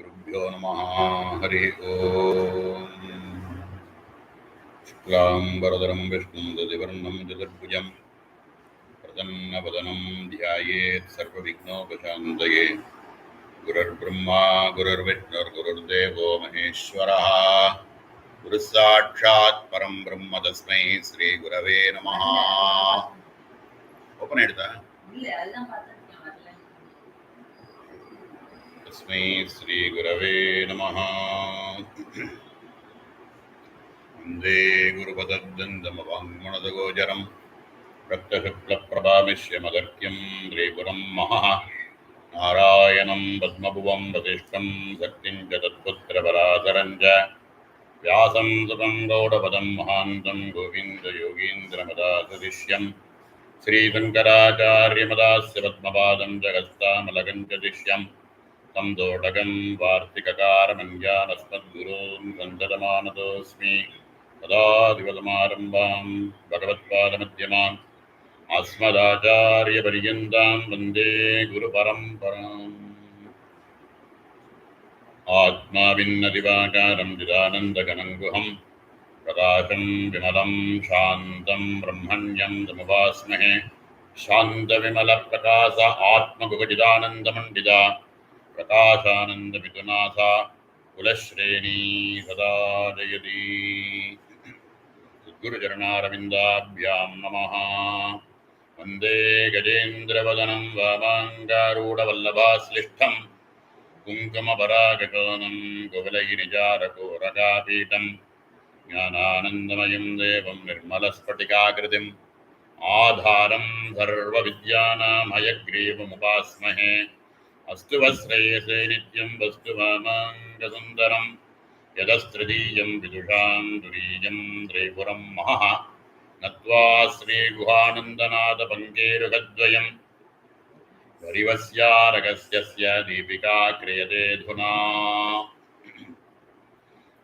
श्रीगुरुभ्यो नमः। हरिः ओम्। शुक्लाम्बरधरं विष्णुं दधिवर्णं चतुर्भुजं प्रसन्नवदनं ध्यायेत् सर्वविघ्नोपशान्तये। गुरुर्ब्रह्मा गुरुर्विष्णुर्गुरुर्देवो महेश्वरः। गुरुसाक्षात् परं ब्रह्म तस्मै श्रीगुरवे नमः. ओपन एड्ता तस्मै श्रीगुरवे नमः. वन्दे गुरुपदद्वन्द्वमवाङ्मनदगोचरं रक्तशुक्लप्रभामिष्यमगर्क्यं त्रिपुरं महः. नारायणं पद्मभुवं वसिष्ठं शक्तिं च तत्पुत्रपराशरं च व्यासं सुतं गौडपदं महान्तं गोविन्दयोगीन्द्रमदासशिष्यं श्रीशङ्कराचार्यमदास्य पद्मपादं जगत्सामलकं च शिष्यं तं दोटकं वार्तिककारमञ्जानस्मद्गुरून् सन्ततमानतोऽस्मि। सदाशिवसमारम्भां भगवत्पादमध्यमाम् अस्मदाचार्यपर्यन्तां वन्दे गुरुपरम्पराम्. आत्माभिन्नदिवाकारं चिदानन्दघनं गुहं प्रकाशं विमलं शान्तं ब्रह्मण्यं तमुपास्महे. शान्तविमलप्रकाश आत्मगुगचिदानन्दमण्डिता प्रकाशानन्दमिथुनाथा कुलश्रेणी सदा जयति. गुरुचरणारविन्दाभ्यां नमः. वन्दे गजेन्द्रवदनं वामाङ्गारूढवल्लभाश्लिष्ठं कुङ्कुमपरागशोनं कुवलगिरिजारकोरकापीठं ज्ञानानन्दमयं देवं निर्मलस्फटिकाकृतिम् आधारं सर्वविद्यानां हयग्रीवमुपास्महे. अस्तु वश्रेयसे नित्यं वस्तु वामाङ्गसुन्दरं यदस्तृतीयं विदुषां दुरीयं त्रिपुरं महः. नत्वा श्रीगुहानन्दनाथपङ्केरुहद्वयं वरिवस्यारगस्यस्य दीपिका क्रियते धुना.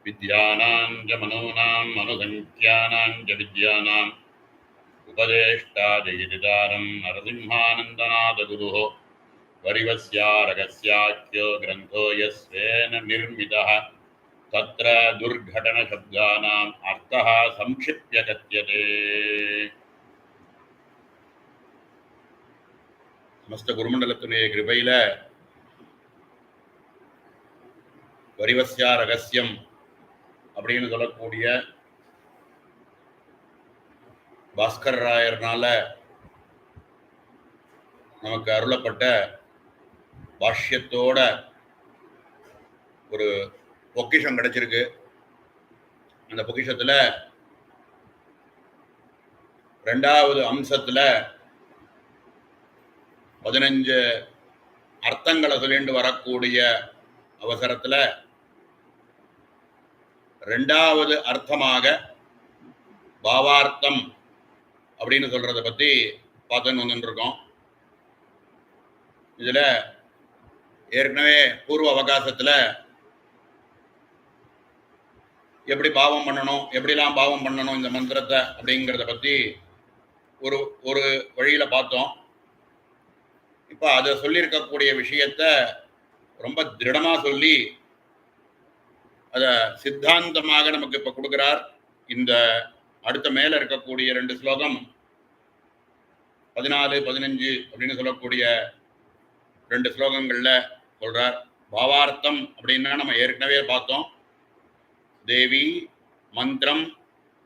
विद्यानां च मनूनां मनुसङ्ख्यानां च विद्यानाम् उपदेष्टाजयितारं नरसिंहानन्दनाथगुरुः वरिवस्यारगस्याख्यो ग्रन्थो यस्वेन निर्मितः तत्र दुर्घटनशब्दानाम् अर्थः संक्षिप्य कथ्यते. समस्त गुरुमण्डलத்தினுடைய கிருபையில வரிவஸ்யா ரகசியம் அப்படின்னு சொல்லக்கூடிய பாஸ்கர் ராயர்னால நமக்கு அருளப்பட்ட பாஷ்யத்தோட ஒரு பொக்கிஷம் கிடைச்சிருக்கு. அந்த பொக்கிஷத்துல 2வது அம்சத்துல 15 அர்த்தங்களை சொல்லிட்டு வரக்கூடிய அவசரத்துல 2வது அர்த்தமாக பாவார்த்தம் அப்படின்னு சொல்றதை பத்தி பார்த்துன்னு வந்துட்டு இருக்கோம். இதுல ஏற்கனவே பூர்வ அவகாசத்துல எப்படி பாவம் பண்ணணும், எப்படிலாம் பாவம் பண்ணணும் இந்த மந்திரத்தை அப்படிங்கிறத பத்தி ஒரு ஒரு வழியில பார்த்தோம். இப்ப அதை சொல்லியிருக்கக்கூடிய விஷயத்த ரொம்ப திருடமா சொல்லி அத சித்தாந்தமாக நமக்கு இப்ப கொடுக்கிறார். இந்த அடுத்த மேல இருக்கக்கூடிய 2 ஸ்லோகம் 14, 15 அப்படின்னு சொல்லக்கூடிய 2 ஸ்லோகங்கள்ல சொல்றார். பாவார்த்தம் அப்படின்னா நம்ம ஏற்கனவே பார்த்தோம். தேவி, மந்திரம்,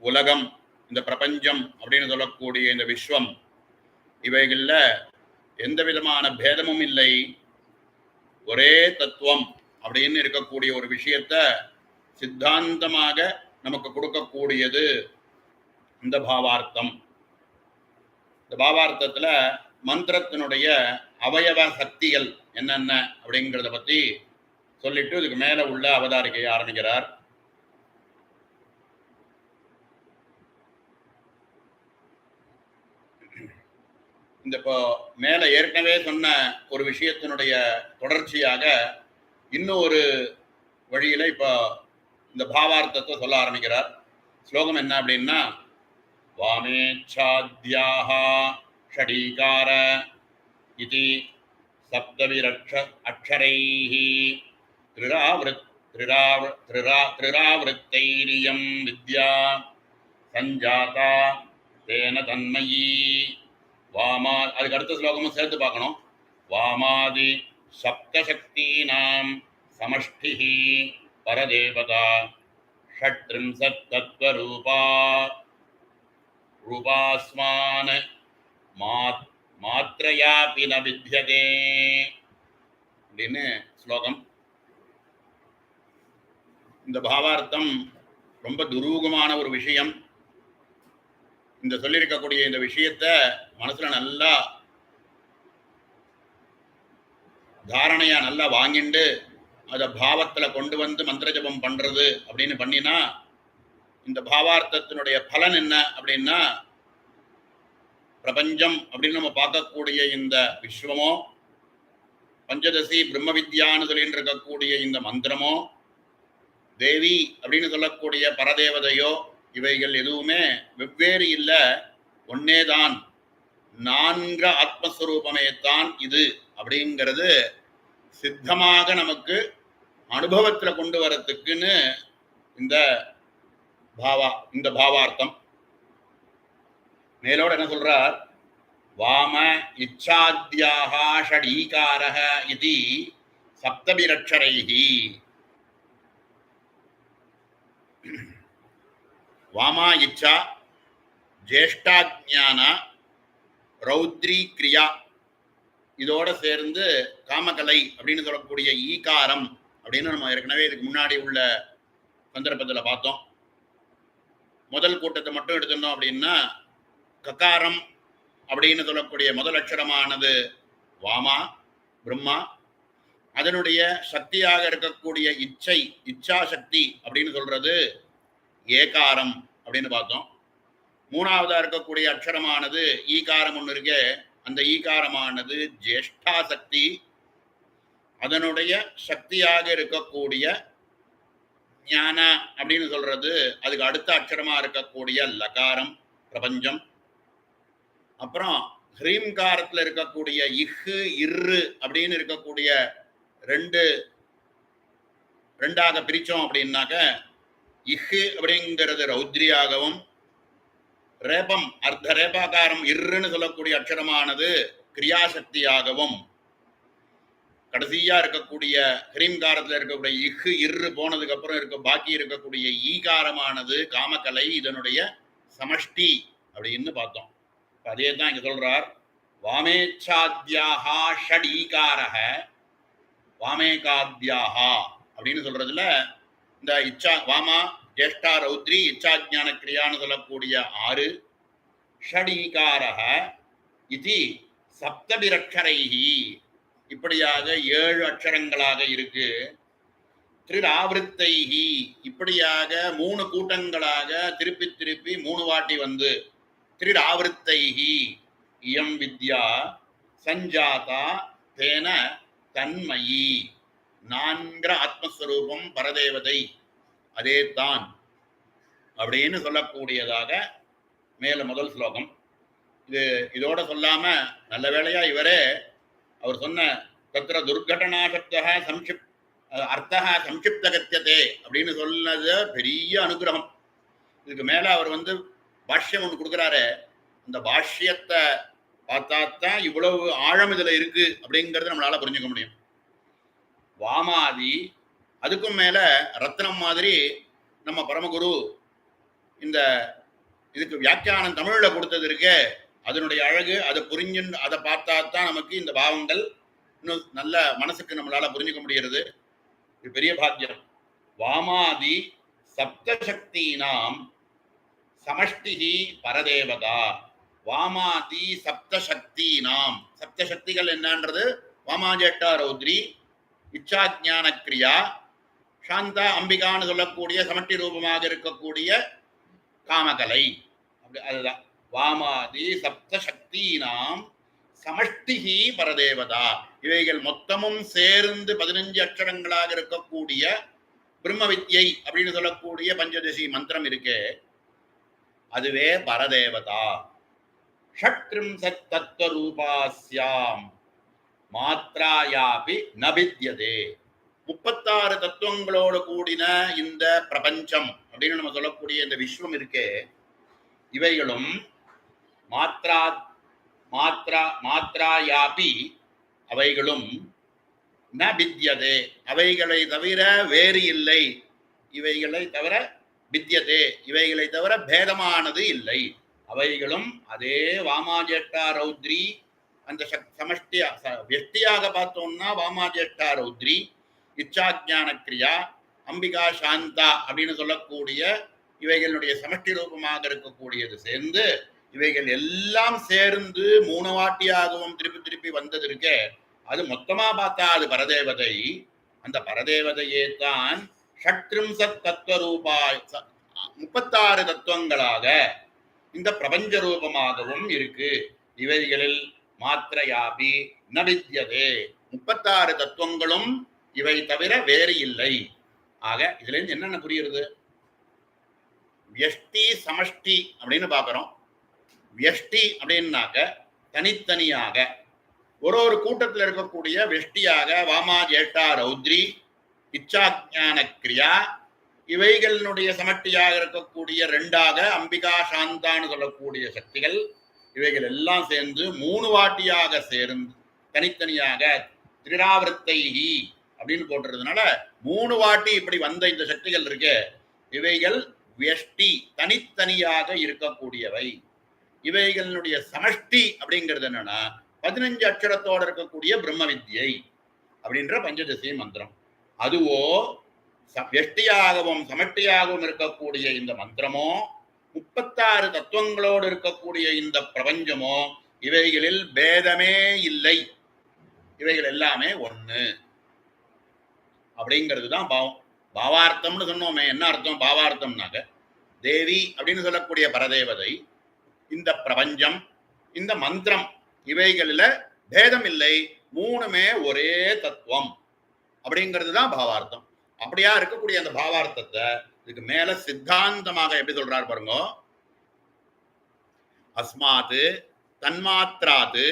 உலகம், இந்த பிரபஞ்சம் அப்படின்னு சொல்லக்கூடிய இந்த விஸ்வம், இவைகள்ல எந்த விதமான பேதமும் இல்லை, ஒரே தத்துவம் அப்படின்னு இருக்கக்கூடிய ஒரு விஷயத்த சித்தாந்தமாக நமக்கு கொடுக்கக்கூடியது இந்த பாவார்த்தம். இந்த பாவார்த்தத்துல மந்திரத்தினுடைய அவயவ சக்திகள் என்னென்ன அப்படிங்கிறத பத்தி சொல்லிட்டு இதுக்கு மேல உள்ள அவதாரிக்கையை ஆரம்பிக்கிறார். இந்த இப்போ மேல ஏற்கனவே சொன்ன ஒரு விஷயத்தினுடைய தொடர்ச்சியாக இன்னும் ஒரு வழியில இப்போ இந்த பாவார்த்தத்தை சொல்ல ஆரம்பிக்கிறார். ஸ்லோகம் என்ன அப்படின்னா, வாமேச்சாத்யாக ஷடீகார இதி சப்தவிரக்ஷ அக்ஷரைஹி திரிராவிருத்தைரியம் வித்யா சஞ்சாதா தேன தன்மயி. வாமா, அதுக்கு அடுத்த ஸ்லோகமும் சேர்த்து பார்க்கணும். வாமாதி சப்தசக்தீனாம் சமஷ்டிஹி பரதேவதா ஷட்ரிம்சத் தத்வரூபா ரூபாஸ்மான் மாத்ரயாபி ந வித்யதே அப்படின்னு ஸ்லோகம். இந்த பாவார்த்தம் ரொம்ப துரூகமான ஒரு விஷயம். இந்த சொல்லியிருக்கக்கூடிய இந்த விஷயத்த மனசுல நல்லா தாரணையா நல்லா வாங்கிண்டு அதை பாவத்துல கொண்டு வந்து மந்திர ஜபம் பண்றது அப்படின்னு பண்ணினா இந்த பாவார்த்தத்தினுடைய பலன் என்ன அப்படின்னா, பிரபஞ்சம் அப்படின்னு நம்ம பார்க்கக்கூடிய இந்த விஸ்வமோ, பஞ்சதசி பிரம்ம வித்யான்னு சொல்லிட்டு இருக்கக்கூடிய இந்த மந்திரமோ, தேவி அப்படின்னு சொல்லக்கூடிய பரதேவதையோ, இவைகள் எதுவுமே வெவ்வேறு இல்லை, ஒன்னேதான், நான்கு ஆத்மஸ்வரூபமே தான் இது அப்படிங்கிறது சித்தமாக நமக்கு அனுபவத்தில் கொண்டு வரத்துக்குன்னு இந்த பாவார்த்தம். மேலோட என்ன சொல்றார், வாம இச்சாத்யாக ஷடீகாரஹ இதி சப்தபிரக்ஷரைஹி. வாமா இச்சா, ஜேஷ்டாஜ்ஞான, ரௌத்ரி கிரியா, இதோட சேர்ந்து காமகலை அப்படின்னு சொல்லக்கூடிய ஈகாரம் அப்படின்னு நம்ம ஏற்கனவே இதுக்கு முன்னாடி உள்ள சந்தர்ப்பத்தில் பார்த்தோம். முதல் கூட்டத்தை மட்டும் எடுத்துட்டோம் அப்படின்னா, ககாரம் அப்படின்னு சொல்லக்கூடிய முதல் அக்ஷரமானது வாமா பிரம்மா, அதனுடைய சக்தியாக இருக்கக்கூடிய இச்சா சக்தி அப்படின்னு சொல்றது ஏகாரம் அப்படின்னு பார்த்தோம். மூணாவதா இருக்கக்கூடிய அக்ஷரமானது ஈகாரம் ஒன்று இருக்கு, அந்த ஈகாரமானது ஜேஷ்டா சக்தி, அதனுடைய சக்தியாக இருக்கக்கூடிய ஞான அப்படின்னு சொல்றது அதுக்கு அடுத்த அக்ஷரமா இருக்கக்கூடிய லகாரம் பிரபஞ்சம். அப்புறம் ஹ்ரீம்காரத்தில் இருக்கக்கூடிய இஹு இர்ரு அப்படின்னு இருக்கக்கூடிய ரெண்டாக பிரிச்சோம் அப்படின்னாக்க, இஹு அப்படிங்கிறது ரௌத்ரியாகவும், ரேபம் அர்த்த ரேபாகாரம் இர்ருன்னு சொல்லக்கூடிய அக்ஷரமானது கிரியாசக்தியாகவும், கடைசியா இருக்கக்கூடிய ஹ்ரீம்காரத்தில் இருக்கக்கூடிய இஹு இர்ரு போனதுக்கு அப்புறம் பாக்கி இருக்கக்கூடிய ஈகாரமானது காமக்கலை, இதனுடைய சமஷ்டி அப்படின்னு பார்த்தோம். அதே தான் இங்க சொல்றார், வாமேச்சாத்யாஹா ஷடீகாரஹ வாமேகாத்யாஹா அப்படின்னு சொல்றதுல இந்த இச்சா வாமா ஜேஷ்டா ரௌத்ரி இச்சாஜ்ஞான கிரியான்னு சொல்லக்கூடிய 6, ஷடீகாரஹ இது சப்தபிரக்ஷரைஹி, இப்படியாக 7 அக்ஷரங்களாக இருக்கு. திரிராவிருத்தைஹி, இப்படியாக 3 கூட்டங்களாக திருப்பி திருப்பி 3 வாட்டி வந்து திரிராவிருத்தைஹி இயம் வித்யா சஞ்சாதா தேன தன்மயி, 4 ஆத்மஸ்வரூபம் பரதேவதை அதே தான் அப்படின்னு சொல்லக்கூடியதாக மேல முதல் ஸ்லோகம். இதோட சொல்லாம நல்ல வேளையா இவரே அவர் சொன்ன தத்திர துர்கடனாசப்தக அர்த்தக சம்ஷிப்த கத்தியதே அப்படின்னு சொன்னது பெரிய அனுகிரகம். இதுக்கு மேல அவர் பாஷ்யம் ஒன்று கொடுக்குறாரு, அந்த பாஷ்யத்தை பார்த்தாத்தான் இவ்வளவு ஆழம் இதுல இருக்கு அப்படிங்கிறத நம்மளால புரிஞ்சுக்க முடியும். வாமாதி, அதுக்கும் மேல ரத்னம் மாதிரி நம்ம பரமகுரு இந்த இதுக்கு வியாக்கியானம் தமிழ்ல கொடுத்தது இருக்கே, அதனுடைய அழகு, அதை அதை பார்த்தாத்தான் நமக்கு இந்த பாவங்கள் இன்னும் நல்ல மனசுக்கு நம்மளால புரிஞ்சுக்க முடிகிறது. இது பெரிய பாக்கியம். வாமாதி சப்தசக்தினாம் சமஷ்டிஹி பரதேவதா. வாமாதி சப்தசக்தினாம், சப்தசக்திகள் என்னன்றது வாமாஜேட்டா ரௌத்ரி, இச்சாஜ்ஞான கிரியா, சாந்தா அம்பிகான்னு சொல்லக்கூடிய சமஷ்டி ரூபமாக இருக்கக்கூடிய காமகலை, அதுதான் வாமாதி சப்தசக்தினாம் சமஷ்டிஹி பரதேவதா. இவைகள் மொத்தமும் சேர்ந்து 15 அக்ஷரங்களாக இருக்கக்கூடிய பிரம்ம வித்யை அப்படின்னு சொல்லக்கூடிய பஞ்சதசி மந்திரம் இருக்கே, அதுவே பரதேவதா. ஷட்ரிம்சத் தத்வரூபாஸ்யாம் மாத்ராயாபி நபித்யதே. 36 தத்துவங்களோடு கூடின இந்த பிரபஞ்சம் அப்படின்னு நம்ம சொல்லக்கூடிய இந்த விஸ்வம் இருக்கே, இவைகளும் மாத்ரா மாத்ரா மாத்ராயாபி அவைகளும் ந வித்யதே, அவைகளை தவிர வேறு இல்லை, இவைகளை தவிர வித்யதே, இவைகளை தவிர பேதமானது இல்லை. அவைகளும் அதே வாமாஜேஷ்டா ரௌத்ரி அந்த சமஷ்டியா வெஷ்டியாக பார்த்தோம்னா வாமாஜேஷ்டா ரௌத்ரி, இச்சாஜான கிரியா, அம்பிகா சாந்தா அப்படின்னு சொல்லக்கூடிய இவைகளுடைய சமஷ்டி ரூபமாக இருக்கக்கூடியது சேர்ந்து இவைகள் எல்லாம் சேர்ந்து 3 வாட்டியாகவும் திருப்பி திருப்பி வந்தது இருக்கே, அது மொத்தமா பார்த்தா அது பரதேவதை. அந்த பரதேவதையே தான் ஷட்ரிம்சத் தத்துவ ரூபாய் 36 தத்துவங்களாக இந்த பிரபஞ்ச ரூபமாகவும் இருக்கு. இவைகளில் மாத்திரையாபி ந வித்யதே, 36 தத்துவங்களும் இவை தவிர வேறு இல்லை. ஆக இதுல இருந்து என்னென்ன புரியுறது? வியஷ்டி சமஷ்டி அப்படின்னு பாக்குறோம். வியஷ்டி அப்படின்னாக்க தனித்தனியாக ஒரு கூட்டத்தில் இருக்கக்கூடிய வெஷ்டியாக வாமா ஜேஷ்டா ரௌத்ரி இச்சாஜான கிரியா, இவைகளினுடைய சமட்டியாக இருக்கக்கூடிய 2ஆக அம்பிகா சாந்தான்னு சொல்லக்கூடிய சக்திகள், இவைகள் எல்லாம் சேர்ந்து 3 வாட்டியாக சேர்ந்து தனித்தனியாக திரிராவிரத்தைஹி அப்படின்னு போட்டுறதுனால 3 வாட்டி இப்படி வந்த இந்த சக்திகள் இருக்கு, இவைகள் வியஷ்டி தனித்தனியாக இருக்கக்கூடியவை. இவைகளுடைய சமஷ்டி அப்படிங்கிறது என்னன்னா 15 அக்ஷரத்தோடு இருக்கக்கூடிய பிரம்ம வித்யை அப்படின்ற பஞ்சதசி மந்திரம். அதுவோ வெஷ்டியாகவும் சமஷ்டியாகவும் இருக்கக்கூடிய இந்த மந்திரமோ 36 தத்துவங்களோடு இருக்கக்கூடிய இந்த பிரபஞ்சமோ இவைகளில் பேதமே இல்லை, இவைகள் எல்லாமே ஒண்ணு அப்படிங்கிறது தான் பாவம். பாவார்த்தம்னு சொன்னோமே, என்ன அர்த்தம் பாவார்த்தம்னாக்க தேவி அப்படின்னு சொல்லக்கூடிய பரதேவதை, இந்த பிரபஞ்சம், இந்த மந்திரம், இவைகளில் பேதம் இல்லை, 3மே ஒரே தத்துவம் அப்படிங்கிறது தான் பாவார்த்தம். அப்படியா இருக்கக்கூடிய அந்த பாவார்த்தத்தை இதுக்கு மேல சித்தாந்தமாக எப்படி சொல்றாரு பாருங்க. அஸ்மாத் தன்மாத்ராத்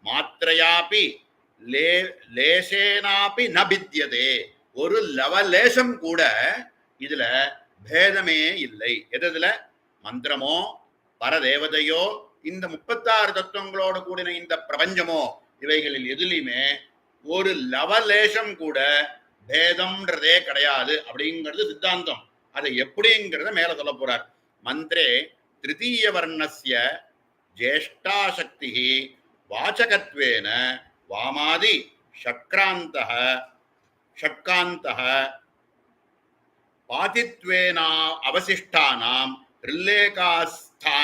மாத்ரையாபி லேசேனாபி ந வித்யதே, ஒரு லவலேசம் கூட இதுல பேதமே இல்லை. எதுல? மந்திரமோ பரதேவதையோ இந்த 36 தத்துவங்களோடு கூடின இந்த பிரபஞ்சமோ இவைகளில் எதுலையுமே ஒரு லவலேசம் கூட பேதம்ன்றதே கிடையாது அப்படிங்கிறது சித்தாந்தம். அதை எப்படிங்கிறத மேல சொல்ல போறார். மந்திரே திருத்தீய வர்ணஸ்ய ஜேஷ்டா சக்தி வாசகத்வேன வாமாதி ஷட்காந்தः பாதித்வேனா அவசிஷ்டானாம் ரில்லேகாஸ்தானமேவ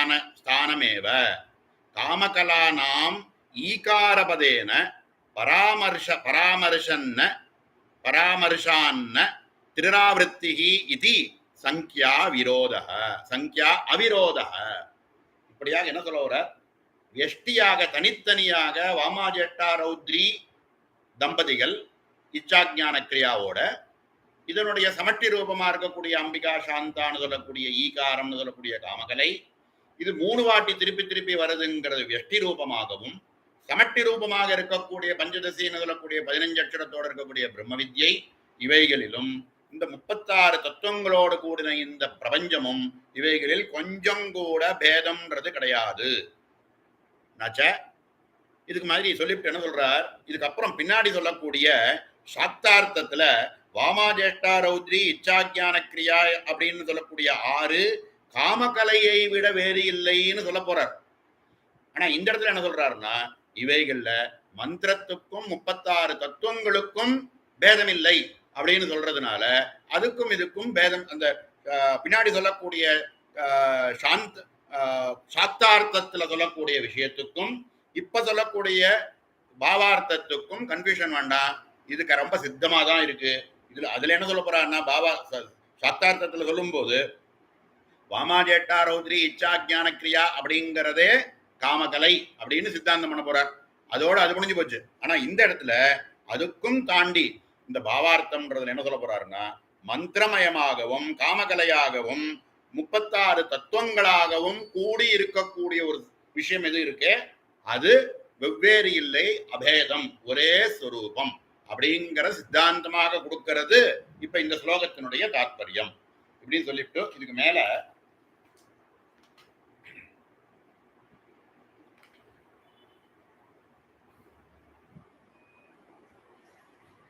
காமகலானாம் ஈகாரபதேன பராமர்ஷான்ன திரிராவிருத்திஹி இதி சங்கியா அவிரோதः. இப்படியாக என்ன சொல்ல வர? வெஷ்டியாக தனித்தனியாக வாமாஜேஷ்டா ரௌத்ரி தம்பதிகள் இச்சாஜான கிரியாவோட இதனுடைய சமட்டி ரூபமா இருக்கக்கூடிய அம்பிகா சாந்தான்னு சொல்லக்கூடிய ஈகாரம்னு சொல்லக்கூடிய காமகலை, இது 3 வாட்டி திருப்பி திருப்பி வருதுங்கிறது வெஷ்டி ரூபமாகவும், சமட்டி ரூபமாக இருக்கக்கூடிய பஞ்சதசின்னு சொல்லக்கூடிய 15 அக்ஷரத்தோடு இருக்கக்கூடிய பிரம்ம வித்யை, இவைகளிலும் இந்த 36 தத்துவங்களோடு கூடின இந்த பிரபஞ்சமும் இவைகளில் கொஞ்சம் கூட பேதம்ன்றது கிடையாது. நச்ச இதுக்கு மாதிரி சொல்லிவிட்டு என்ன சொல்றார்? இதுக்கப்புறம் பின்னாடி சொல்லக்கூடிய சாக்தார்த்தத்துல வாமாஜேஷ்டா ரௌத்ரி இச்சாஜான கிரியா அப்படின்னு சொல்லக்கூடிய 6 காமகலையை விட வேறு இல்லைன்னு சொல்ல போறார். ஆனா இந்த இடத்துல என்ன சொல்றாருன்னா, இவைகள்ல மந்திரத்துக்கும் 36 தத்துவங்களுக்கும் பேதம் இல்லை அப்படின்னு சொல்றதுனால அதுக்கும் இதுக்கும் பேதம், அந்த பின்னாடி சொல்லக்கூடிய சாக்தார்த்தத்துல சொல்லக்கூடிய விஷயத்துக்கும் இப்ப சொல்லக்கூடிய பாவார்த்தத்துக்கும் கன்ஃபியூஷன் வேண்டாம். இதுக்கு ரொம்ப சித்தமா தான் இருக்கு. அதுல என்ன சொல்ல போறாருன்னா, சாக்தார்த்தத்துல சொல்லும் போது வாமாஜேஷ்டா ரௌத்ரி இச்சாஜான கிரியா அப்படிங்கிறதே காமகலை அப்படின்னு சித்தாந்தம் பண்ண போறார். அதோட அது முடிஞ்சு போச்சு. ஆனா இந்த இடத்துல அதுக்கும் தாண்டி இந்த பாவார்த்தம்ன்றதுல என்ன சொல்ல போறாருன்னா, மந்திரமயமாகவும் காமகலையாகவும் 36 தத்துவங்களாகவும் கூடி இருக்கக்கூடிய ஒரு விஷயம் எது இருக்கே, அது வெவ்வேறு இல்லை, அபேதம், ஒரே ஸ்வரூபம். அப்படிங்கிற சித்தாந்தமாக கொடுக்கிறது இப்ப இந்த ஸ்லோகத்தினுடைய தாத்பரியம் இப்படின்னு சொல்லிட்டு இதுக்கு மேல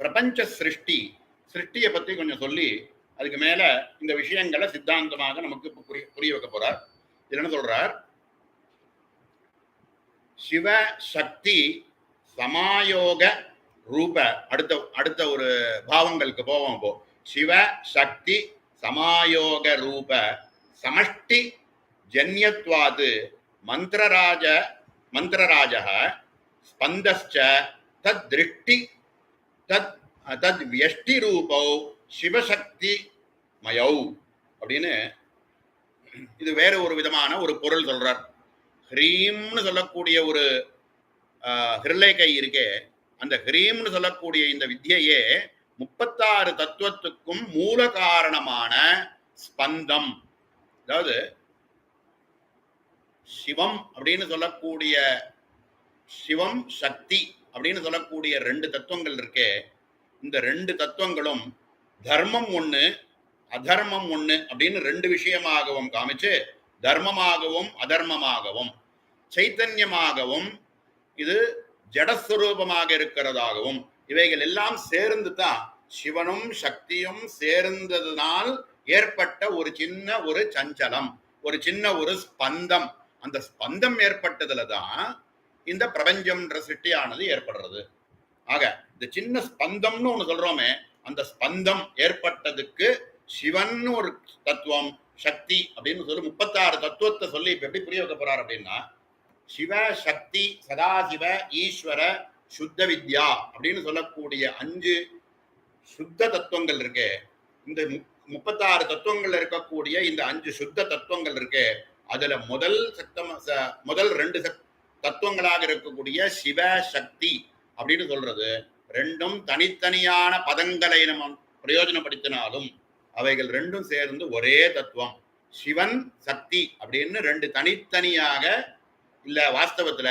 பிரபஞ்ச சிருஷ்டியை பத்தி கொஞ்சம் சொல்லி அதுக்கு மேல இந்த விஷயங்களை சித்தாந்தமாக நமக்கு புரிய வைக்க போறார். என்ன சொல்றார்? சிவ சக்தி சமாயோக ரூப அடுத்த ஒரு பாவங்களுக்கு போவோம். இப்போ சிவ சக்தி சமாயோக ரூப சமஷ்டி ஜன்யத்வாது மந்திரராஜ ஸ்பந்தஸ்ச தத் திருஷ்டி தத் வியஷ்டி ரூபௌ சிவசக்தி மயௌ அப்படின்னு இது வேற ஒரு விதமான ஒரு பொருள் சொல்றார். ஹ்ரீம்னு சொல்லக்கூடிய ஒரு ஹிருலேகை இருக்கே, அந்த ஹ்ரீம்னு சொல்லக்கூடிய இந்த வித்தியையே 36 தத்துவத்துக்கும் மூல காரணமான ஸ்பந்தம். அதாவது சிவம் அப்படின்னு சொல்லக்கூடிய சிவம் சக்தி அப்படின்னு சொல்லக்கூடிய 2 தத்துவங்கள் இருக்கே, இந்த 2 தத்துவங்களும் தர்மம் ஒண்ணு அதர்மம் ஒண்ணு அப்படின்னு 2 விஷயமாகவும் காமிச்சு, தர்மமாகவும் அதர்மமாகவும் சைத்தன்யமாகவும் இது ஜடஸ்வரூபமாக இருக்கிறதாகவும் இவைகள் எல்லாம் சேர்ந்து தான் சிவனும் சக்தியும் சேர்ந்ததுனால் ஏற்பட்ட ஒரு சின்ன ஒரு சஞ்சலம், ஒரு சின்ன ஒரு ஸ்பந்தம். அந்த ஸ்பந்தம் ஏற்பட்டதுல தான் இந்த பிரபஞ்சம்ன்ற சிருஷ்டியானது ஏற்படுறது. ஆக இந்த சின்ன ஸ்பந்தம்னு ஒண்ணு சொல்றோமே, அந்த ஸ்பந்தம் ஏற்பட்டதுக்கு சிவன் ஒரு தத்துவம், சக்தி அப்படின்னு சொல்லி 36 தத்துவத்தை சொல்லி இப்ப எப்படி புரிய வைக்க போறார் அப்படின்னா, சிவ சக்தி சதாசிவ ஈஸ்வர சுத்த வித்யா அப்படின்னு சொல்லக்கூடிய 5 சுத்த தத்துவங்கள் இருக்கு. இந்த 36 தத்துவங்கள் இருக்கக்கூடிய இந்த 5 சுத்த தத்துவங்கள் இருக்கு. அதுல முதல் 2 தத்துவங்களாக இருக்கக்கூடிய சிவ சக்தி அப்படின்னு சொல்றது, 2ம் தனித்தனியான பதங்களை நம்ம பிரயோஜனப்படுத்தினாலும் அவைகள் 2ம் சேர்ந்து ஒரே தத்துவம். சிவன் சக்தி அப்படின்னு 2 தனித்தனியாக இல்ல, வாஸ்தவத்துல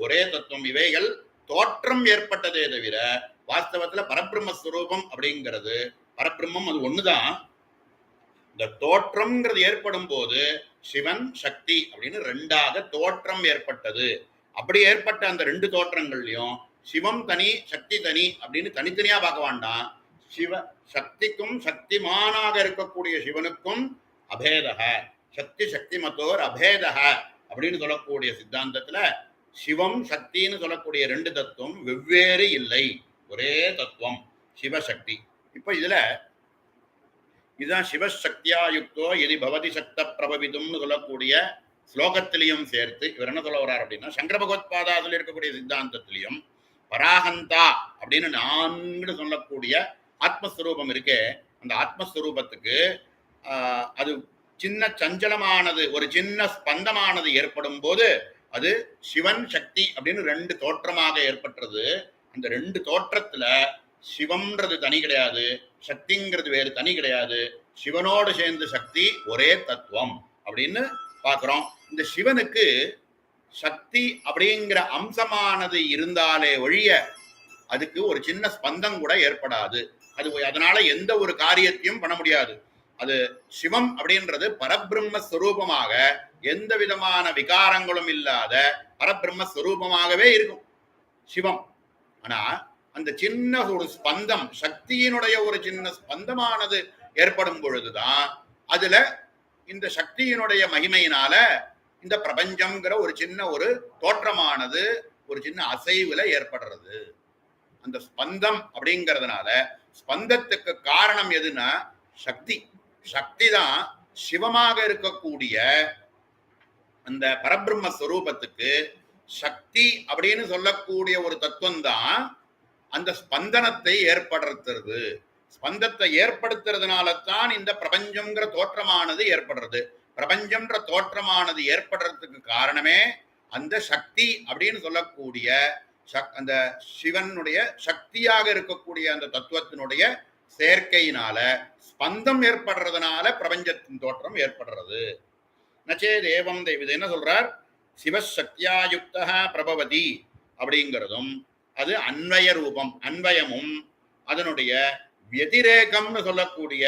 ஒரே தத்துவம். இவைகள் தோற்றம் ஏற்பட்டதே தவிர வாஸ்தவத்துல பரபிரம்மஸ்வரூபம் அப்படிங்கிறது பரபிரம்மம் அது ஒண்ணுதான். இந்த தோற்றம்ங்கிறது ஏற்படும் போது சிவன் சக்தி அப்படின்னு 2ஆக தோற்றம் ஏற்பட்டது. அப்படி ஏற்பட்ட அந்த 2 தோற்றங்கள்லயும் சிவம் தனி சக்தி தனி அப்படின்னு தனித்தனியா பார்க்க வேண்டாம். சிவ சக்திக்கும் சக்திமானாக இருக்கக்கூடிய சிவனுக்கும் அபேதக சக்தி சக்திமத்தோர் அபேதக அப்படின்னு சொல்லக்கூடிய சித்தாந்தத்துல சிவம் சக்தின்னு சொல்லக்கூடிய 2 தத்துவம் வெவ்வேறு இல்லை, ஒரே தத்துவம் சிவசக்தி. இப்ப இதுதான் சிவசக்தியா யுக்தோ எதி பவதி சக்த பிரபவிதும்னு சொல்லக்கூடிய ஸ்லோகத்திலையும் சேர்த்து இவர் என்ன சொல்ல வர்றார் அப்படின்னா, சங்கர பகவத்பாதா சொல்லி இருக்கக்கூடிய சித்தாந்தத்திலையும் பராகந்தா அப்படின்னு 4 சொல்லக்கூடிய ஆத்மஸ்வரூபம் இருக்கே, அந்த ஆத்மஸ்வரூபத்துக்கு அது சின்ன சஞ்சலமானது ஒரு சின்ன ஸ்பந்தமானது ஏற்படும் போது அது சிவன் சக்தி அப்படின்னு 2 தோற்றமாக ஏற்பட்டது. அந்த 2 தோற்றத்துல சிவம்ன்றது தனி கிடையாது, சக்திங்கிறது வேறு தனி கிடையாது. சிவனோடு சேர்ந்து சக்தி ஒரே தத்துவம் அப்படின்னு பார்க்கிறோம். இந்த சிவனுக்கு சக்தி அப்படிங்கிற அம்சமானது இருந்தாலே ஒழிய அதுக்கு ஒரு சின்ன ஸ்பந்தம் கூட ஏற்படாது. அதனால எந்த ஒரு காரியத்தையும் பண்ண முடியாது. அது சிவம் அப்படின்றது பரபிரம்ம ஸ்வரூபமாக எந்த விதமான விகாரங்களும் இல்லாத பரபிரம்ம ஸ்வரூபமாகவே இருக்கும் சிவம். ஆனா அந்த சின்ன ஒரு ஸ்பந்தம், சக்தியினுடைய ஒரு சின்ன ஸ்பந்தமானது ஏற்படும் பொழுதுதான் அதுல இந்த சக்தியினுடைய மகிமையினால இந்த பிரபஞ்சம்ங்கிற ஒரு சின்ன ஒரு தோற்றமானது ஒரு சின்ன அசைவுல ஏற்படுறது. அந்த ஸ்பந்தம் அப்படிங்கிறதுனால ஸ்பந்தத்துக்கு காரணம் எதுன்னா சக்தி. சக்தி தான் சிவமாக இருக்கக்கூடிய அந்த பரபிரம்ம ஸ்வரூபத்துக்கு சக்தி அப்படின்னு சொல்லக்கூடிய ஒரு தத்துவம் தான் அந்த ஸ்பந்தனத்தை ஏற்படுத்துறது. ஸ்பந்தத்தை ஏற்படுத்துறதுனால தான் இந்த பிரபஞ்சம்ங்கிற தோற்றமானது ஏற்படுறது. பிரபஞ்சம்ன்ற தோற்றமானது ஏற்படுறதுக்கு காரணமே அந்த சக்தி அப்படின்னு சொல்லக்கூடிய அந்த சிவனுடைய சக்தியாக இருக்கக்கூடிய அந்த தத்துவத்தினுடைய சேர்க்கையினால ஸ்பந்தம் ஏற்படுறதுனால பிரபஞ்சத்தின் தோற்றம் ஏற்படுறது. நச்சே தேவம் இது என்ன சொல்றார், சிவசக்தியாயுக்தா பிரபவதி அப்படிங்கிறதும் அது அன்வய ரூபம், அன்வயமும் அதனுடைய வதிரேகம்னு சொல்லக்கூடிய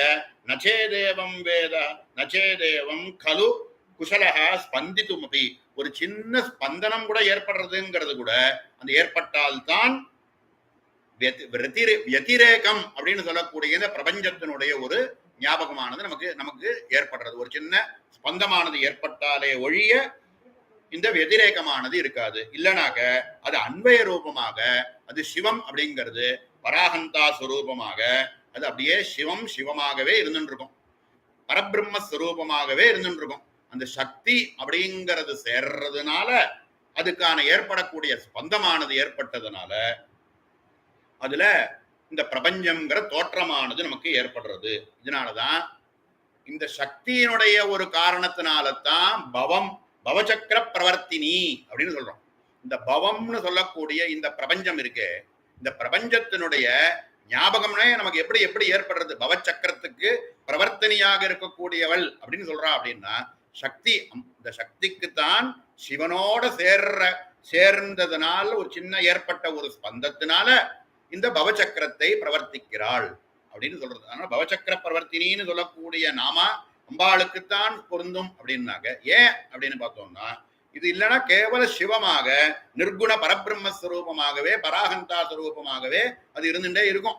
நச்சேதேவம் வேத நச்சேதேவம் கலு குசலகா ஸ்பந்தித்துமபி, ஒரு சின்ன ஸ்பந்தனம் கூட ஏற்படுறதுங்கிறது கூட அந்த ஏற்பட்டால்தான் வதிரேகம் அப்படின்னு சொல்லக்கூடிய இந்த பிரபஞ்சத்தினுடைய ஒரு ஞாபகமானது நமக்கு நமக்கு ஏற்படுறது. ஒரு சின்ன ஸ்பந்தமானது ஏற்பட்டாலே ஒழிய இந்த வதிரேகமானது இருக்காது. இல்லைனாக்க அது அன்வய ரூபமாக, அது சிவம் அப்படிங்கிறது பராகந்தா ஸ்வரூபமாக அது அப்படியே சிவம் சிவமாகவே இருந்துட்டு இருக்கும், பரபிரம்ம ஸ்வரூபமாகவே இருந்துட்டு இருக்கும். அந்த சக்தி அப்படிங்கிறது சேர்றதுனால அதுக்கான ஏற்படக்கூடிய ஸ்பந்தமானது ஏற்பட்டதுனால அதுல இந்த பிரபஞ்சம்ங்கிற தோற்றமானது நமக்கு ஏற்படுறது. இதனாலதான் இந்த சக்தியினுடைய ஒரு காரணத்தினால்தான் பவம் பவச்சக்கர பிரவர்த்தினி அப்படின்னு சொல்றோம். இந்த பவம்னு சொல்லக்கூடிய இந்த பிரபஞ்சம் இருக்கு, இந்த பிரபஞ்சத்தினுடைய ஞாபகம்னே நமக்கு எப்படி எப்படி ஏற்படுறது? பவச்சக்கரத்துக்கு பிரவர்த்தனியாக இருக்கக்கூடியவள் அப்படின்னு சொல்றா அப்படின்னா சக்தி. இந்த சக்திக்குத்தான் சிவனோட சேர்ந்ததுனால ஒரு சின்ன ஏற்பட்ட ஒரு ஸ்பந்தத்தினால இந்த பவச்சக்கரத்தை பிரவர்த்திக்கிறாள் அப்படின்னு சொல்றது. அதனால பவச்சக்கர பிரவர்த்தினின்னு சொல்லக்கூடிய நாம அம்பாளுக்குத்தான் பொருந்தும் அப்படின்னாங்க. ஏன் அப்படின்னு பார்த்தோம்னா இது இல்லைன்னா கேவல சிவமாக நிர்குண பரபிரம்மஸ்வரூபமாகவே பராகந்தா ஸ்வரூபமாகவே அது இருந்துட்டே இருக்கும்.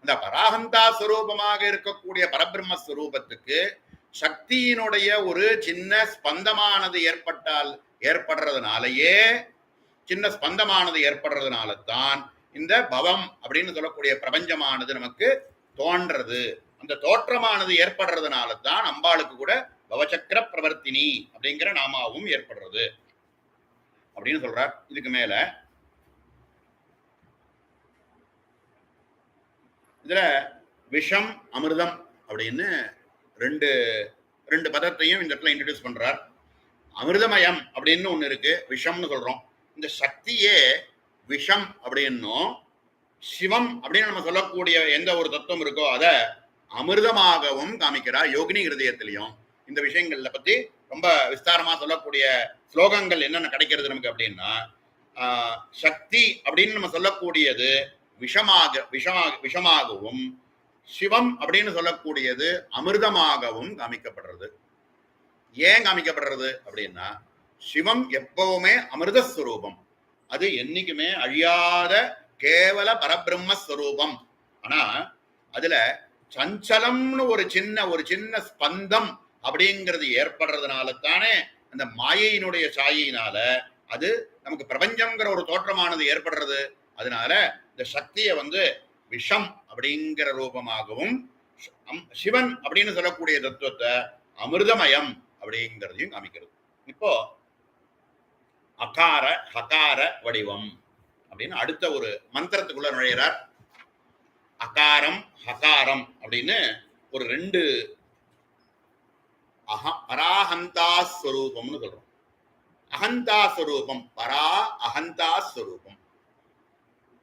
அந்த பராகந்தா ஸ்வரூபமாக இருக்கக்கூடிய பரபிரம்மஸ்வரூபத்துக்கு சக்தியினுடைய ஒரு சின்ன ஸ்பந்தமானது ஏற்படுறதுனாலயே சின்ன ஸ்பந்தமானது ஏற்படுறதுனால தான் இந்த பவம் அப்படின்னு சொல்லக்கூடிய பிரபஞ்சமானது நமக்கு தோன்றது. அந்த தோற்றமானது ஏற்படுறதுனால தான் அம்பாளுக்கு கூட பவச்சக்கர பிரவர்த்தினி அப்படிங்கிற நாமாவும் ஏற்படுறது அப்படின்னு சொல்றார். இதுக்கு மேல இதுல விஷம் அமிர்தம் அப்படின்னு ரெண்டு பதத்தையும் இந்த இடத்துல இன்ட்ரடியூஸ் பண்றார். அமிர்தமயம் அப்படின்னு ஒண்ணு இருக்கு, விஷம்னு சொல்றோம். இந்த சக்தியே விஷம் அப்படின்னும் சிவம் அப்படின்னு நம்ம சொல்லக்கூடிய எந்த ஒரு தத்துவம் இருக்கோ அதை அமிர்தமாகவும் காமிக்கிறார் யோகினி ஹிருதயத்திலையும். இந்த விஷயங்கள்ல பத்தி ரொம்ப விஸ்தாரமா சொல்லக்கூடிய ஸ்லோகங்கள் என்னென்ன கிடைக்கிறது நமக்கு அப்படின்னா, சக்தி அப்படின்னு நம்ம சொல்லக்கூடியது விஷமாகவும் சிவம் அப்படின்னு சொல்லக்கூடியது அமிர்தமாகவும் காமிக்கப்படுறது. ஏன் காமிக்கப்படுறது அப்படின்னா சிவம் எப்பவுமே அமிர்தஸ்வரூபம், அது என்னைக்குமே அழியாத கேவல பரபிரம்மஸ்வரூபம். ஆனா அதுல சஞ்சலம்னு ஒரு சின்ன ஸ்பந்தம் அப்படிங்கிறது ஏற்படுறதுனால தானே அந்த மாயையினுடைய சாயினால அது நமக்கு பிரபஞ்சம்ங்கிற ஒரு தோற்றமானது ஏற்படுறது. அதனால இந்த சக்தியை விஷம் அப்படிங்கிற ரூபமாகவும் சிவன் அப்படின்னு சொல்லக்கூடிய தத்துவத்தை அமிர்தமயம் அப்படிங்கிறதையும் காமிக்கிறது. இப்போ அகார ஹகார வடிவம் அப்படின்னு அடுத்த ஒரு மந்திரத்துக்குள்ள நுழையிறார். அகாரம் ஹகாரம் அப்படின்னு ஒரு ரெண்டு பராஹந்தாஸ்வரூபம்னு சொல்றோம். அகந்தாஸ்வரூபம் பரா அகந்தாஸ்வரூபம்.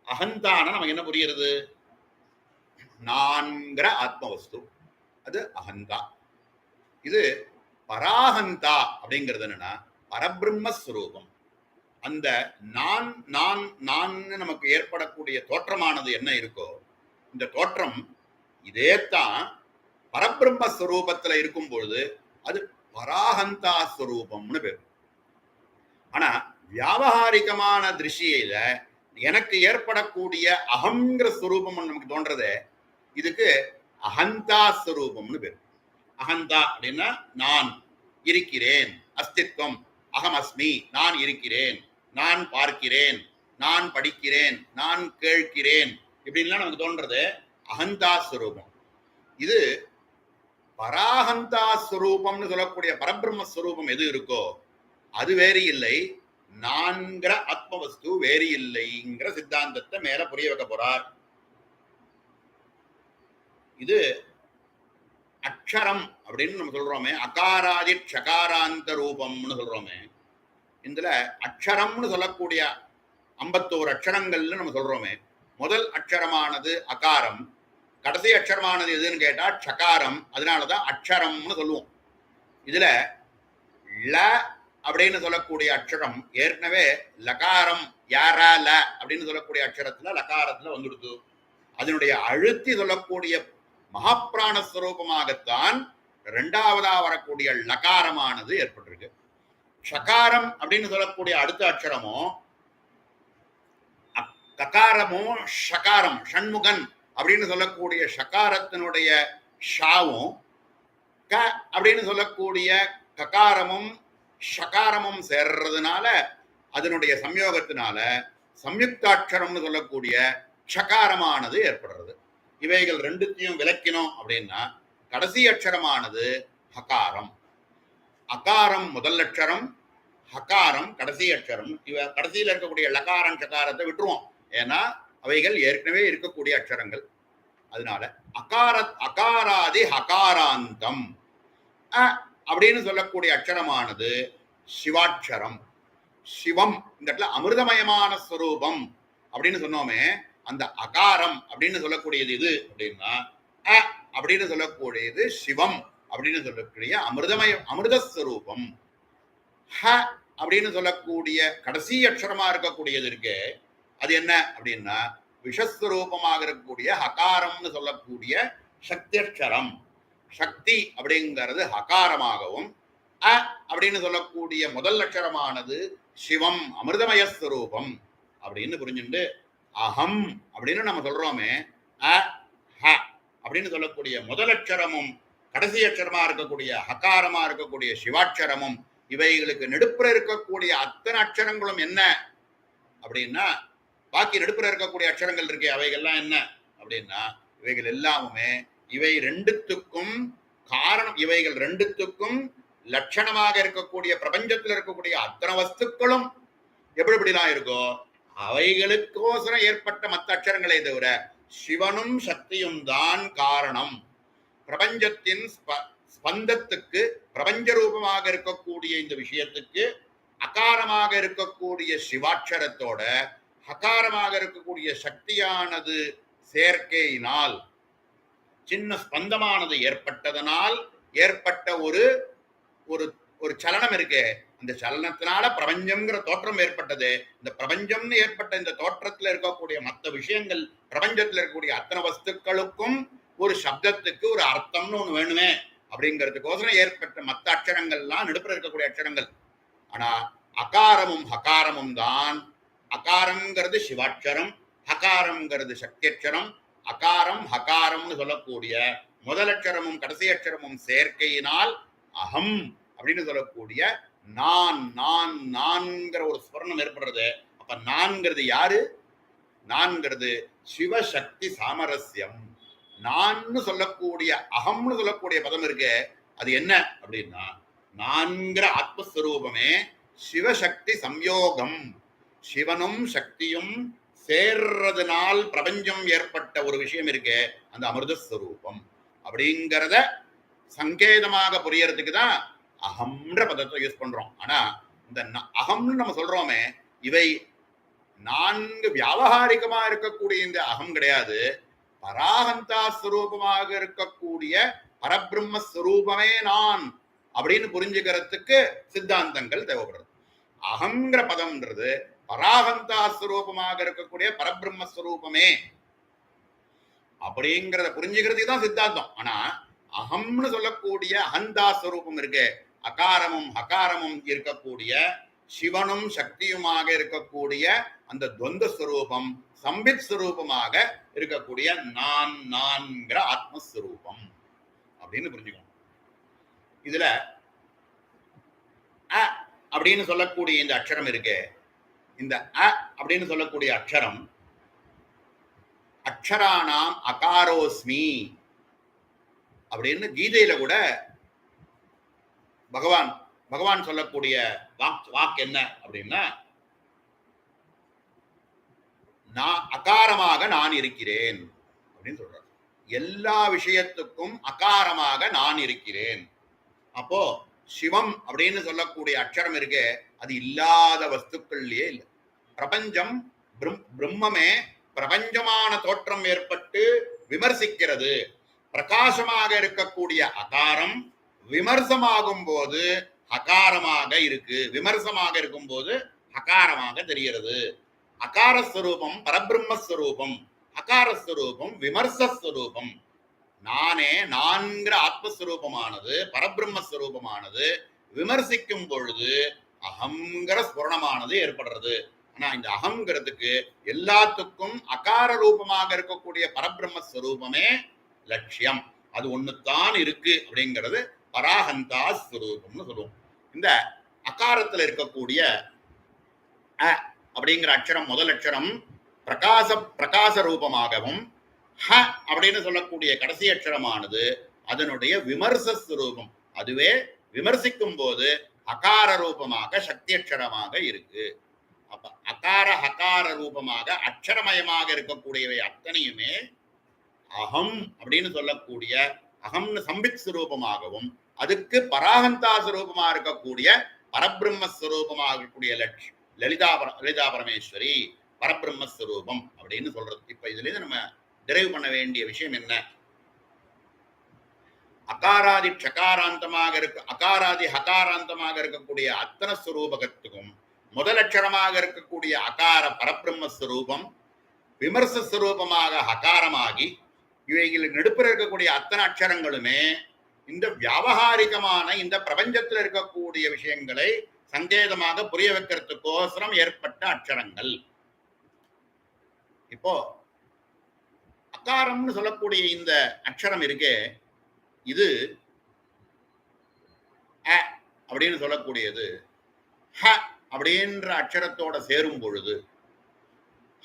அகந்தான நமக்கு என்ன புரியுறது? நான்கிற ஆத்மவஸ்து, அது அகந்தா. இது பராஹந்தா அப்படிங்கிறது என்னன்னா பரபிரம்மஸ்வரூபம். அந்த நான் நான் நான் நமக்கு ஏற்படக்கூடிய தோற்றமானது என்ன இருக்கோ இந்த தோற்றம் இதே தான் பரபிரம்மஸ்வரூபத்துல இருக்கும் பொழுது அது பராஹந்தா ஸ்வரூபம்னு பேர். ஆனா வியாபகாரிகமான திருஷ்டியில எனக்கு ஏற்படக்கூடிய அகங்கிற ஸ்வரூபம் நமக்கு தோன்றது, இதுக்கு அகந்தா ஸ்வரூபம்னு பேர். அகந்தா அப்படின்னா நான் இருக்கிறேன், அஸ்தித்வம், அகம் அஸ்மி, நான் இருக்கிறேன், நான் பார்க்கிறேன், நான் படிக்கிறேன், நான் கேட்கிறேன், இப்படின்லாம் நமக்கு தோன்றது அகந்தா ஸ்வரூபம். இது பராகந்தா ஸ்வரூபம்னு சொல்லக்கூடிய பரபிரம்மஸ்வரூபம் எது இருக்கோ அது வேறு இல்லை, நான்கிற ஆத்மவஸ்து வேறு இல்லைங்கிற சித்தாந்தத்தை மேல புரிய வைக்க போறார். இது அக்ஷரம் அப்படின்னு நம்ம சொல்றோமே, அகாராதி ஷகாராந்த ரூபம்னு சொல்றோமே. இதுல அக்ஷரம்னு சொல்லக்கூடிய 51 அக்ஷரங்கள்னு நம்ம சொல்றோமே, முதல் அக்ஷரமானது அகாரம், கடைசி அக்ஷரமானது எதுன்னு கேட்டா ஷகாரம். அதனாலதான் அக்ஷரம்னு சொல்லுவோம். இதுல ல அப்படின்னு சொல்லக்கூடிய அக்ஷரம் ஏற்கனவே லகாரம் யாரா ல அப்படின்னு சொல்லக்கூடிய அக்ஷரத்துல லகாரத்துல வந்துடுது. அதனுடைய அழுத்தி சொல்லக்கூடிய மகாபிராணஸ்வரூபமாகத்தான் இரண்டாவதா வரக்கூடிய லகாரமானது ஏற்பட்டிருக்கு. ஷகாரம் அப்படின்னு சொல்லக்கூடிய அடுத்த அக்ஷரமும் ககாரமும் ஷகாரம் ஷண்முகன் அப்படின்னு சொல்லக்கூடிய ஷகாரத்தினுடைய ஷாவும் க அப்படின்னு சொல்லக்கூடிய ககாரமும் ஷகாரமும் சேர்றதுனால அதனுடைய சம்யோகத்தினால சம்யுக்தாட்சரம்னு சொல்லக்கூடிய ஷகாரமானது ஏற்படுறது. இவைகள் ரெண்டுத்தையும் விளக்கினோம் அப்படின்னா கடைசி அக்ஷரமானது ஹகாரம். அகாரம் முதல் அக்ஷரம், ஹகாரம் கடைசி அக்ஷரம். கடைசியில் இருக்கக்கூடிய லகாரம் சகாரத்தை விட்டுருவோம், ஏன்னா அவைகள் ஏற்கனவே இருக்கக்கூடிய அக்ஷரங்கள். அதனால அகாராதி ஹகாராந்தம் அப்படின்னு சொல்லக்கூடிய அக்ஷரமானது சிவாட்சரம். சிவம் இந்த இடத்துல அமிர்தமயமான ஸ்வரூபம் அப்படின்னு சொன்னோமே, அந்த அகாரம் அப்படின்னு சொல்லக்கூடியது இது அப்படின்னா அப்படின்னு சொல்லக்கூடியது சிவம் அப்படின்னு சொல்லக்கூடிய அமிர்தஸ்வரூபம். ஹ அப்படின்னு சொல்லக்கூடிய கடைசி அக்ஷரமா இருக்கக்கூடியது இருக்கு, அது என்ன அப்படின்னா விஷஸ்வரூபமாக இருக்கக்கூடிய ஹகாரம்னு சொல்லக்கூடிய சக்தி அக்ஷரம். சக்தி அப்படிங்கிறது ஹகாரமாகவும் அப்படின்னு சொல்லக்கூடிய முதல் அக்ஷரமானது சிவம் அமிர்தமயஸ்வரூபம் அப்படின்னு புரிஞ்சுட்டு அகம் அப்படின்னு நம்ம சொல்றோமே, அப்படின்னு சொல்லக்கூடிய முதல் அக்ஷரமும் கடைசி அக்ஷரமா இருக்கக்கூடிய ஹகாரமா இருக்கக்கூடிய சிவாட்சரமும் இவைகளுக்கு நடுப்புற இருக்கக்கூடிய அத்தனை அக்ஷரங்களும் என்ன அப்படின்னா, பாக்கி நடுப்புற இருக்கக்கூடிய அக்ஷரங்கள் இருக்கு, அவைகள்லாம் என்ன அப்படின்னா இவைகள் எல்லாமுமே இவை ரெண்டுத்துக்கும் காரணம். இவைகள் ரெண்டுத்துக்கும் லட்சணமாக இருக்கக்கூடிய பிரபஞ்சத்தில் இருக்கக்கூடிய அத்தனை வஸ்துக்களும் எப்படி எப்படிலாம் இருக்கோ அவைகளுக்கோசரம் ஏற்பட்ட மற்ற அக்ஷரங்களை தவிர சிவனும் சக்தியும் தான் காரணம். பிரபஞ்சத்தின் ஸ்பந்தத்துக்கு பிரபஞ்ச ரூபமாக இருக்கக்கூடிய இந்த விஷயத்துக்கு அகாரமாக இருக்கக்கூடிய சிவாட்சரத்தோட ஹகாரமாக இருக்கக்கூடிய சக்தியானது சேர்க்கையினால் சின்ன ஸ்பந்தமானது ஏற்பட்டதனால் ஏற்பட்ட ஒரு ஒரு ஒரு சலனம் இருக்கு. அந்த சலனத்தினால பிரபஞ்சம்ங்கிற தோற்றம் ஏற்பட்டது. இந்த பிரபஞ்சம்னு ஏற்பட்ட இந்த தோற்றத்துல இருக்கக்கூடிய மற்ற விஷயங்கள், பிரபஞ்சத்துல இருக்கக்கூடிய அத்தனை வஸ்துக்களுக்கும் ஒரு சப்தத்துக்கு ஒரு அர்த்தம்னு ஒண்ணு வேணுமே அப்படிங்கிறதுக்கோசரம் ஏற்பட்ட மற்ற அக்ஷரங்கள்லாம் நடுப்புற இருக்கக்கூடிய அக்ஷரங்கள். ஆனா அகாரமும் ஹகாரமும் தான். அகாரம்ங்கிறது சிவாட்சரம், ஹகாரம்ங்கிறது சக்தி அக்ஷரம். அகாரம் ஹகாரம்னு சொல்லக்கூடிய முதல் அக்ஷரமும் கடைசி அக்ஷரமும் சேர்க்கையினால் அகம் அப்படின்னு சொல்லக்கூடிய நான் நான் நான்கிற ஒரு ஸ்வர்ணம் ஏற்படுறது. அப்ப நான்கிறது யாரு? நான்கிறது சிவசக்தி சாமரஸ்யம். நான்னு சொல்லக்கூடிய அகம்னு சொல்லக்கூடிய பதம் இருக்கு, அது என்ன அப்படின்னா நான்கிற ஆத்மஸ்வரூபமே சிவசக்தி சம்யோகம். சிவனும் சக்தியும் சேர்றதுனால் பிரபஞ்சம் ஏற்பட்ட ஒரு விஷயம் இருக்கு, அந்த அமிர்தஸ்வரூபம் அப்படிங்கிறத சங்கேதமாக புரியறதுக்கு தான் அகம்ன்ற பதத்தை யூஸ் பண்றோம். ஆனா இந்த அகம்னு நம்ம சொல்றோமே, இவை நான்கு வியாவகாரிகமா இருக்கக்கூடிய இந்த அகம் கிடையாது. பராகந்தா ஸ்வரூபமாக இருக்கக்கூடிய பரபிரம்மஸ்வரூபமே நான் அப்படின்னு புரிஞ்சுக்கிறதுக்கு சித்தாந்தங்கள் தேவைப்படுறது. அகங்கிற பதம்ன்றது பராகந்தா ஸ்வரூபமாக இருக்கக்கூடிய பரபிரம்மஸ்வரூபமே அப்படிங்கிறத புரிஞ்சுக்கிறதுக்கு தான் சித்தாந்தம். ஆனா அகம்னு சொல்லக்கூடிய அகந்தா ஸ்வரூபம் இருக்கு, அகாரமும் ஹகாரமும் இருக்கக்கூடிய சிவனும் சக்தியுமாக இருக்கக்கூடிய அந்த துவந்த ஸ்வரூபம் சம்பித் ஸ்வரூபமாக இருக்கக்கூடிய நான் நான்கிற ஆத்மஸ்வரூபம் அப்படின்னு புரிஞ்சுக்கணும். இதுல அ அப்படின்னு சொல்லக்கூடிய இந்த அக்ஷரம் இருக்கு, இந்த அ அப்படின்னு சொல்லக்கூடிய அக்ஷரம் அக்ஷரானாம் அகாரோஸ்மி அப்படின்னு கீதையில கூட பகவான் சொல்லக்கூடிய வாக்கு என்ன அப்படின்னா, நான் அகாரமாக நான் இருக்கிறேன் அப்படின்னு சொல்றார். எல்லா விஷயத்துக்கும் அகாரமாக நான் இருக்கிறேன். அப்போ சிவம் அப்படின்னு சொல்லக்கூடிய அக்ஷரம் இருக்கு, அது இல்லாத வஸ்துக்கள்லயே இல்லை. பிரபஞ்சம் பிரம்மமே பிரபஞ்சமான தோற்றம் ஏற்பட்டு விமர்சிக்கிறது. பிரகாசமாக இருக்கக்கூடிய அகாரம் விமர்சமாகும் போது ஹகாரமாக இருக்கு, விமர்சமாக இருக்கும் போது ஹகாரமாக தெரிகிறது. அகாரஸ்வரூபம் பரபிரம்மஸ்வரூபம், அகாரஸ்வரூபம் விமர்சஸ்வரூபம். நானே நான்கிற ஆத்மஸ்வரூபமானது பரபிரம்மஸ்வரூபமானது விமர்சிக்கும் பொழுது அகங்கிற ஸ்புரணமானது ஏற்படுறது. ஆனா இந்த அகங்கிறதுக்கு எல்லாத்துக்கும் அகார ரூபமாக இருக்கக்கூடிய பரபிரம்மஸ்வரூபமே லட்சியம். அது ஒண்ணுத்தான் இருக்கு அப்படிங்கிறது பராஹந்தா ஸ்வரூபம்னு சொல்லுவோம். இந்த அகாரத்துல இருக்கக்கூடிய அ அப்படிங்கிற அக்ஷரம் முதல் அக்ஷரம் பிரகாச ரூபமாகவும் ஹ அப்படின்னு சொல்லக்கூடிய கடைசி அக்ஷரமானது அதனுடைய விமர்ச ஸ்வரூபம். அதுவே விமர்சிக்கும் போது அகார ரூபமாக சக்தி அக்ஷரமாக இருக்கு. அப்ப அகார ஹகார ரூபமாக அக்ஷரமயமாக இருக்கக்கூடியவை அத்தனையுமே அகம் அப்படின்னு சொல்லக்கூடிய அகம்னு சம்பித் ஸ்வரூபமாகவும் அதுக்கு பராகந்தா ஸ்வரூபமாக இருக்கக்கூடிய பரபிரம்மஸ்வரூபமாக இருக்கக்கூடிய லலிதா பரமேஸ்வரி பரபிரம்மஸ்வரூபம் அப்படின்னு சொல்றது. இப்ப இதுல இருந்து நம்ம டிரைவ் பண்ண வேண்டிய விஷயம் என்ன? அகாராதி ஷகாராந்தமாக அகாராதி ஹகாராந்தமாக இருக்கக்கூடிய அத்தன ஸ்வரூபகத்துக்கும் முதல் அக்ஷரமாக இருக்கக்கூடிய அகார பரபிரம்மஸ்வரூபம் விமர்சஸ்வரூபமாக ஹகாரமாகி இவைகளுக்கு நடுப்புற இருக்கக்கூடிய அத்தனை அக்ஷரங்களுமே இந்த வியாபகாரிகமான இந்த பிரபஞ்சத்தில் இருக்கக்கூடிய விஷயங்களை சங்கேதமாக புரிய வைக்கிறதுக்கோசரம் ஏற்பட்ட அக்ஷரங்கள். இப்போ அகாரம்னு சொல்லக்கூடிய இந்த அக்ஷரம் இருக்கே, இது அ அப்படின்னு சொல்லக்கூடியது ஹ அப்படின்ற அக்ஷரத்தோட சேரும் பொழுது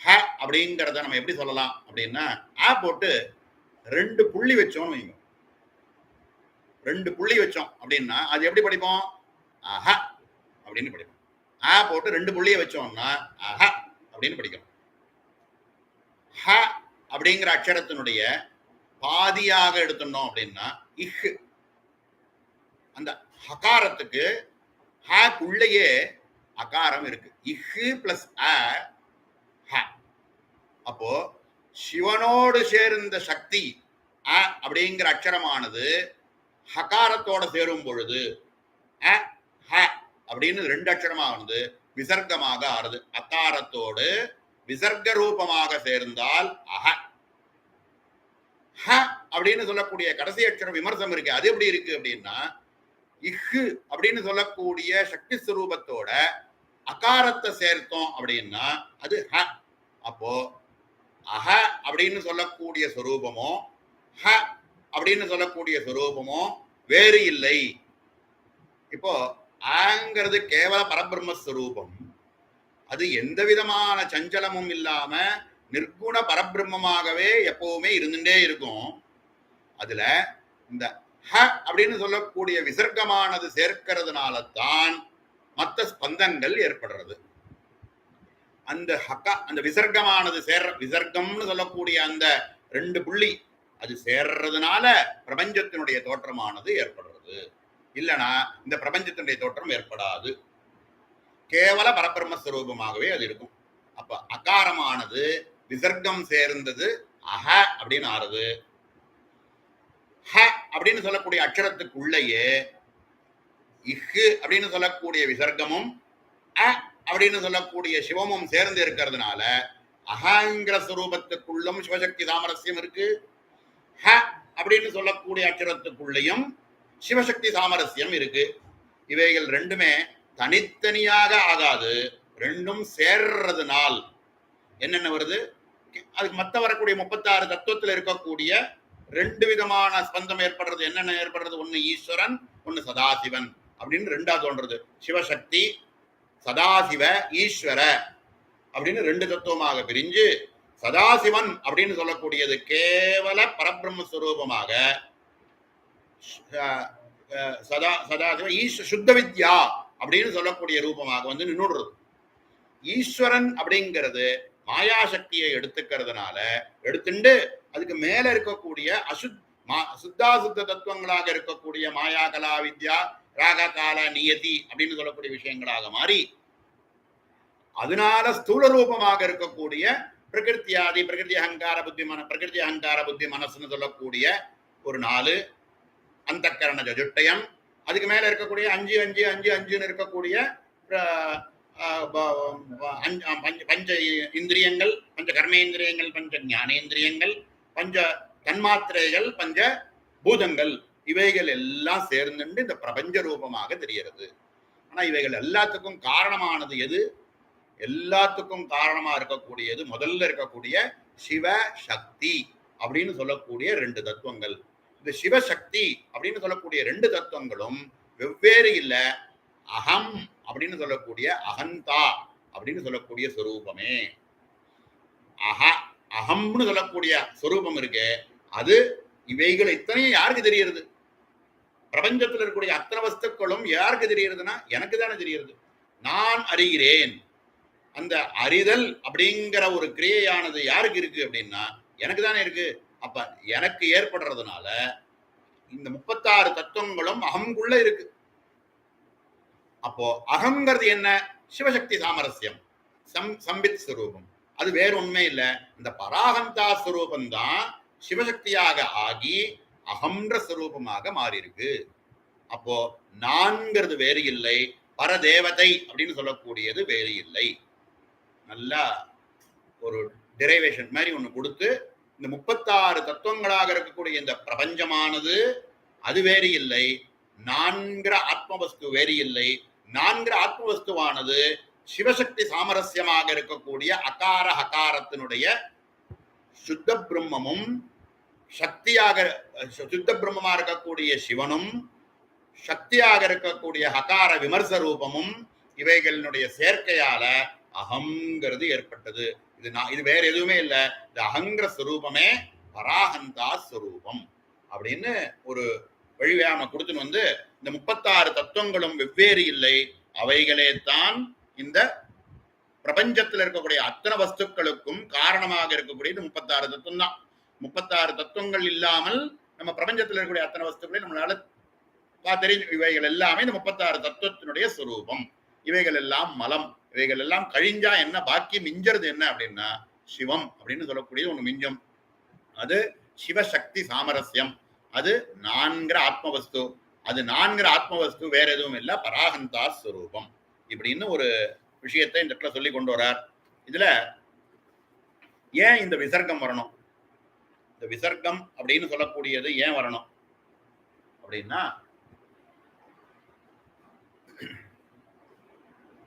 ஹ அப்படிங்கிறத நம்ம எப்படி சொல்லலாம் அப்படின்னா, ஆ போட்டு 2 புள்ளி வச்சோம்னு வைங்க. 2 புள்ளி வச்சோம் அப்படின்னா அது எப்படி படிப்போம்? அஹ அப்படின்னு படிப்போம். ஆ போட்டு 2 புள்ளியை வச்சோம்னா அஹ அப்படின்னு படிக்கணும். ஹ அப்படிங்கிற அக்ஷரத்தினுடைய பாதியாக எடுத்துட்டோம் அப்படின்னா இஹ். அந்த ஹகாரத்துக்கு ஹக்குள்ளேயே அகாரம் இருக்கு. இஹ் பிளஸ் அ ஹ. அப்போ சிவனோடு சேர்ந்த சக்தி அ அப்படிங்கிற அக்ஷரமானது ஹகாரத்தோட சேரும் பொழுது அ ஹ அப்படின்னு 2 அக்ஷரமானது விசர்க்கமாக ஆறுது. அகாரத்தோடு விசர்க்க ரூபமாக சேர்ந்தால் அஹ. ஹ அப்படின்னு சொல்லக்கூடிய கடைசி அக்ஷரம் விமர்சம் இருக்கு. அது எப்படி இருக்கு அப்படின்னா, இஹ் அப்படின்னு சொல்லக்கூடிய சக்தி ஸ்வரூபத்தோட அகாரத்தை சேர்த்தோம் அப்படின்னா அது ஹ. அப்போ அஹ அப்படின்னு சொல்லக்கூடிய ஸ்வரூபமோ ஹ அப்படின்னு சொல்லக்கூடிய ஸ்வரூபமோ வேறு இல்லை. இப்போ ஆங்கிறது கேவல பரபிரம்மஸ்வரூபம். அது எந்த விதமான சஞ்சலமும் இல்லாம நிர்குண பரபிரம்மமாகவே எப்பவுமே இருந்துட்டே இருக்கும். அதுல இந்த ஹ அப்படின்னு சொல்லக்கூடிய விசர்க்கமானது சேர்க்கிறதுனால தான் மற்ற ஸ்பந்தங்கள் ஏற்படுறது. அந்த அந்த விசர்க்கமானது விசர்க்கம்னு சொல்லக்கூடிய அந்த 2 புள்ளி அது சேர்றதுனால பிரபஞ்சத்தினுடைய தோற்றமானது ஏற்படுறது. இல்லைன்னா இந்த பிரபஞ்சத்தினுடைய தோற்றம் ஏற்படாது. கேவல பரபிரம்மஸ்வரூபமாகவே அது இருக்கும். அப்ப அகாரமானது விசர்க்கம் சேர்ந்தது அஹ அப்படின்னு ஆறுது. ஹ அப்படின்னு சொல்லக்கூடிய அக்ஷரத்துக்குள்ளேயே இஹ் அப்படின்னு சொல்லக்கூடிய விசர்க்கமும் அ அப்படின்னு சொல்லக்கூடிய சிவமும் சேர்ந்து இருக்கிறதுனால அகங்கிற ஸ்வரூபத்துக்குள்ளும் சிவசக்தி சாமரஸ்யம் இருக்கு. ஹ அப்படின்னு சொல்லக்கூடிய அக்ஷரத்துக்குள்ளேயும் சிவசக்தி சாமரஸ்யம் இருக்கு. இவைகள் ரெண்டுமே தனித்தனியாக ஆகாது. ரெண்டும் சேர்றதுனால் என்னென்ன வருது? அதுக்கு மத்த வரக்கூடிய 36 தத்துவத்தில் இருக்கக்கூடிய 2 விதமான ஸ்பந்தம் ஏற்படுறது. என்னென்ன ஏற்படுறது? ஒன்னு ஈஸ்வரன், ஒன்னு சதாசிவன் அப்படின்னு 2ஆ தோன்றது. சிவசக்தி, சதாசிவ, ஈஸ்வர அப்படின்னு 2 தத்துவமாக பிரிஞ்சு சதாசிவன் அப்படின்னு சொல்லக்கூடியது கேவல பரபிரம்மஸ்வரூபமாக சதாசிவ சுத்த வித்யா அப்படின்னு சொல்லக்கூடிய ரூபமாக வந்து நின்றுடுறது. ஈஸ்வரன் அப்படிங்கிறது மாயாசக்தியை எடுத்துக்கிறதுனால எடுத்துட்டு அதுக்கு மேல இருக்கக்கூடிய சுத்தாசுத்த தத்துவங்களாக இருக்கக்கூடிய மாயா கலா வித்யா ராக கால நியதி அப்படின்னு சொல்லக்கூடிய விஷயங்களாக மாறி அதனால ஸ்தூல ரூபமாக இருக்கக்கூடிய பிரகிருத்தியாதி பிரகிருதி அகங்கார புத்தி மனசுன்னு சொல்லக்கூடிய ஒரு 4 அந்த கரண ஜஜுட்டயம், அதுக்கு மேல இருக்கக்கூடிய 5 5 5 5 இருக்கக்கூடிய பஞ்ச இந்திரியங்கள், பஞ்ச கர்மேந்திரியங்கள், பஞ்ச ஞானேந்திரியங்கள், பஞ்ச தன்மாத்திரைகள், பஞ்ச பூதங்கள், இவைகள் எல்லாம் சேர்ந்துட்டு இந்த பிரபஞ்ச ரூபமாக தெரிகிறது. ஆனா இவைகள் எல்லாத்துக்கும் காரணமானது எது? எல்லாத்துக்கும் காரணமா இருக்கக்கூடியது முதல்ல இருக்கக்கூடிய சிவ சக்தி அப்படின்னு சொல்லக்கூடிய ரெண்டு தத்துவங்கள். இந்த சிவசக்தி அப்படின்னு சொல்லக்கூடிய ரெண்டு தத்துவங்களும் வெவ்வேறு இல்ல, அகம் அப்படின்னு சொல்லக்கூடிய அகந்தா அப்படின்னு சொல்லக்கூடிய சொரூபமே. அகம்னு சொல்லக்கூடிய சொரூபம் இருக்கு, அது இவைகள் இத்தனையும் யாருக்கு தெரியுது? பிரபஞ்சத்தில் இருக்கக்கூடிய அத்தனை வஸ்துக்களும் யாருக்கு தெரியுதுன்னா எனக்கு தானே தெரியுது. நான் அறிகிறேன். அந்த அறிதல் அப்படிங்கிற ஒரு கிரியையானது யாருக்கு இருக்கு அப்படின்னா எனக்கு தானே இருக்கு. அப்ப எனக்கு ஏற்படுறதுனால இந்த 36 தத்துவங்களும் அகங்குள்ள இருக்கு. அப்போ அகங்கிறது என்ன? சிவசக்தி சாமரஸ்யம், சம்பித் ஸ்வரூபம். அது வேற உண்மை இல்லை, இந்த பராகந்தா ஸ்வரூபம் தான் சிவசக்தியாக ஆகி அகன்ற ஸ்வரூபமாக மாறி இருக்கு. அப்போ நான்கிறது வேறு இல்லை, பரதேவதை அப்படின்னு சொல்லக்கூடியது வேறு இல்லை. நல்லா ஒரு டெரைவேஷன் மாதிரி ஒண்ணு கொடுத்து, இந்த 36 தத்துவங்களாக இருக்கக்கூடிய இந்த பிரபஞ்சமானது அது வேறு இல்லை, நான்கிற ஆத்மவஸ்து வேறு இல்லை. நான்கிற ஆத்மவஸ்துவானது சிவசக்தி சாமரஸ்யமாக இருக்கக்கூடிய அகார ஹகாரத்தினுடைய சுத்த பிரம்மமும், சக்தியாக சுத்த பிரம்மமாக இருக்கக்கூடிய சிவனும், சக்தியாக இருக்கக்கூடிய ஹகார விமர்ச ரூபமும், இவைகளினுடைய சேர்க்கையால அகங்கிறது ஏற்பட்டது. இது வேற எதுவுமே இல்லை, இந்த அகங்கிற ஸ்வரூபமே பராகந்தா ஸ்வரூபம் அப்படின்னு ஒரு வழிவையான கொடுத்துன்னு வந்து, இந்த 36 தத்துவங்களும் வெவ்வேறு இல்லை, அவைகளே தான் இந்த பிரபஞ்சத்தில் இருக்கக்கூடிய அத்தனை வஸ்துக்களுக்கும் காரணமாக இருக்கக்கூடிய 36 தத்துவம் தான். 36 தத்துவங்கள் இல்லாமல் நம்ம பிரபஞ்சத்தில் இருக்கக்கூடிய அத்தனை வஸ்துக்களை நம்மளால தெரியும். இவைகள் எல்லாமே இந்த 36 தத்துவத்தினுடைய ஸ்வரூபம். இவைகள் எல்லாம் மலம். இவைகள் எல்லாம் கழிஞ்சா என்ன பாக்கி மிஞ்சறது என்ன அப்படின்னா சிவம் அப்படின்னு சொல்லக்கூடிய ஒண்ணு மிஞ்சம். அது சிவசக்தி சாமரஸ்யம். அது நான்கிற ஆத்மவஸ்து. அது நான்கிற ஆத்மவஸ்து வேற எதுவும் இல்லை, பராகந்தா ஸ்வரூபம். இப்படின்னு ஒரு விஷயத்தை இந்த இடத்துல சொல்லி கொண்டு வரார். இதுல ஏன் இந்த விசர்க்கம் வரணும்? இந்த விசர்க்கம் அப்படின்னு சொல்லக்கூடியது ஏன் வரணும் அப்படின்னா,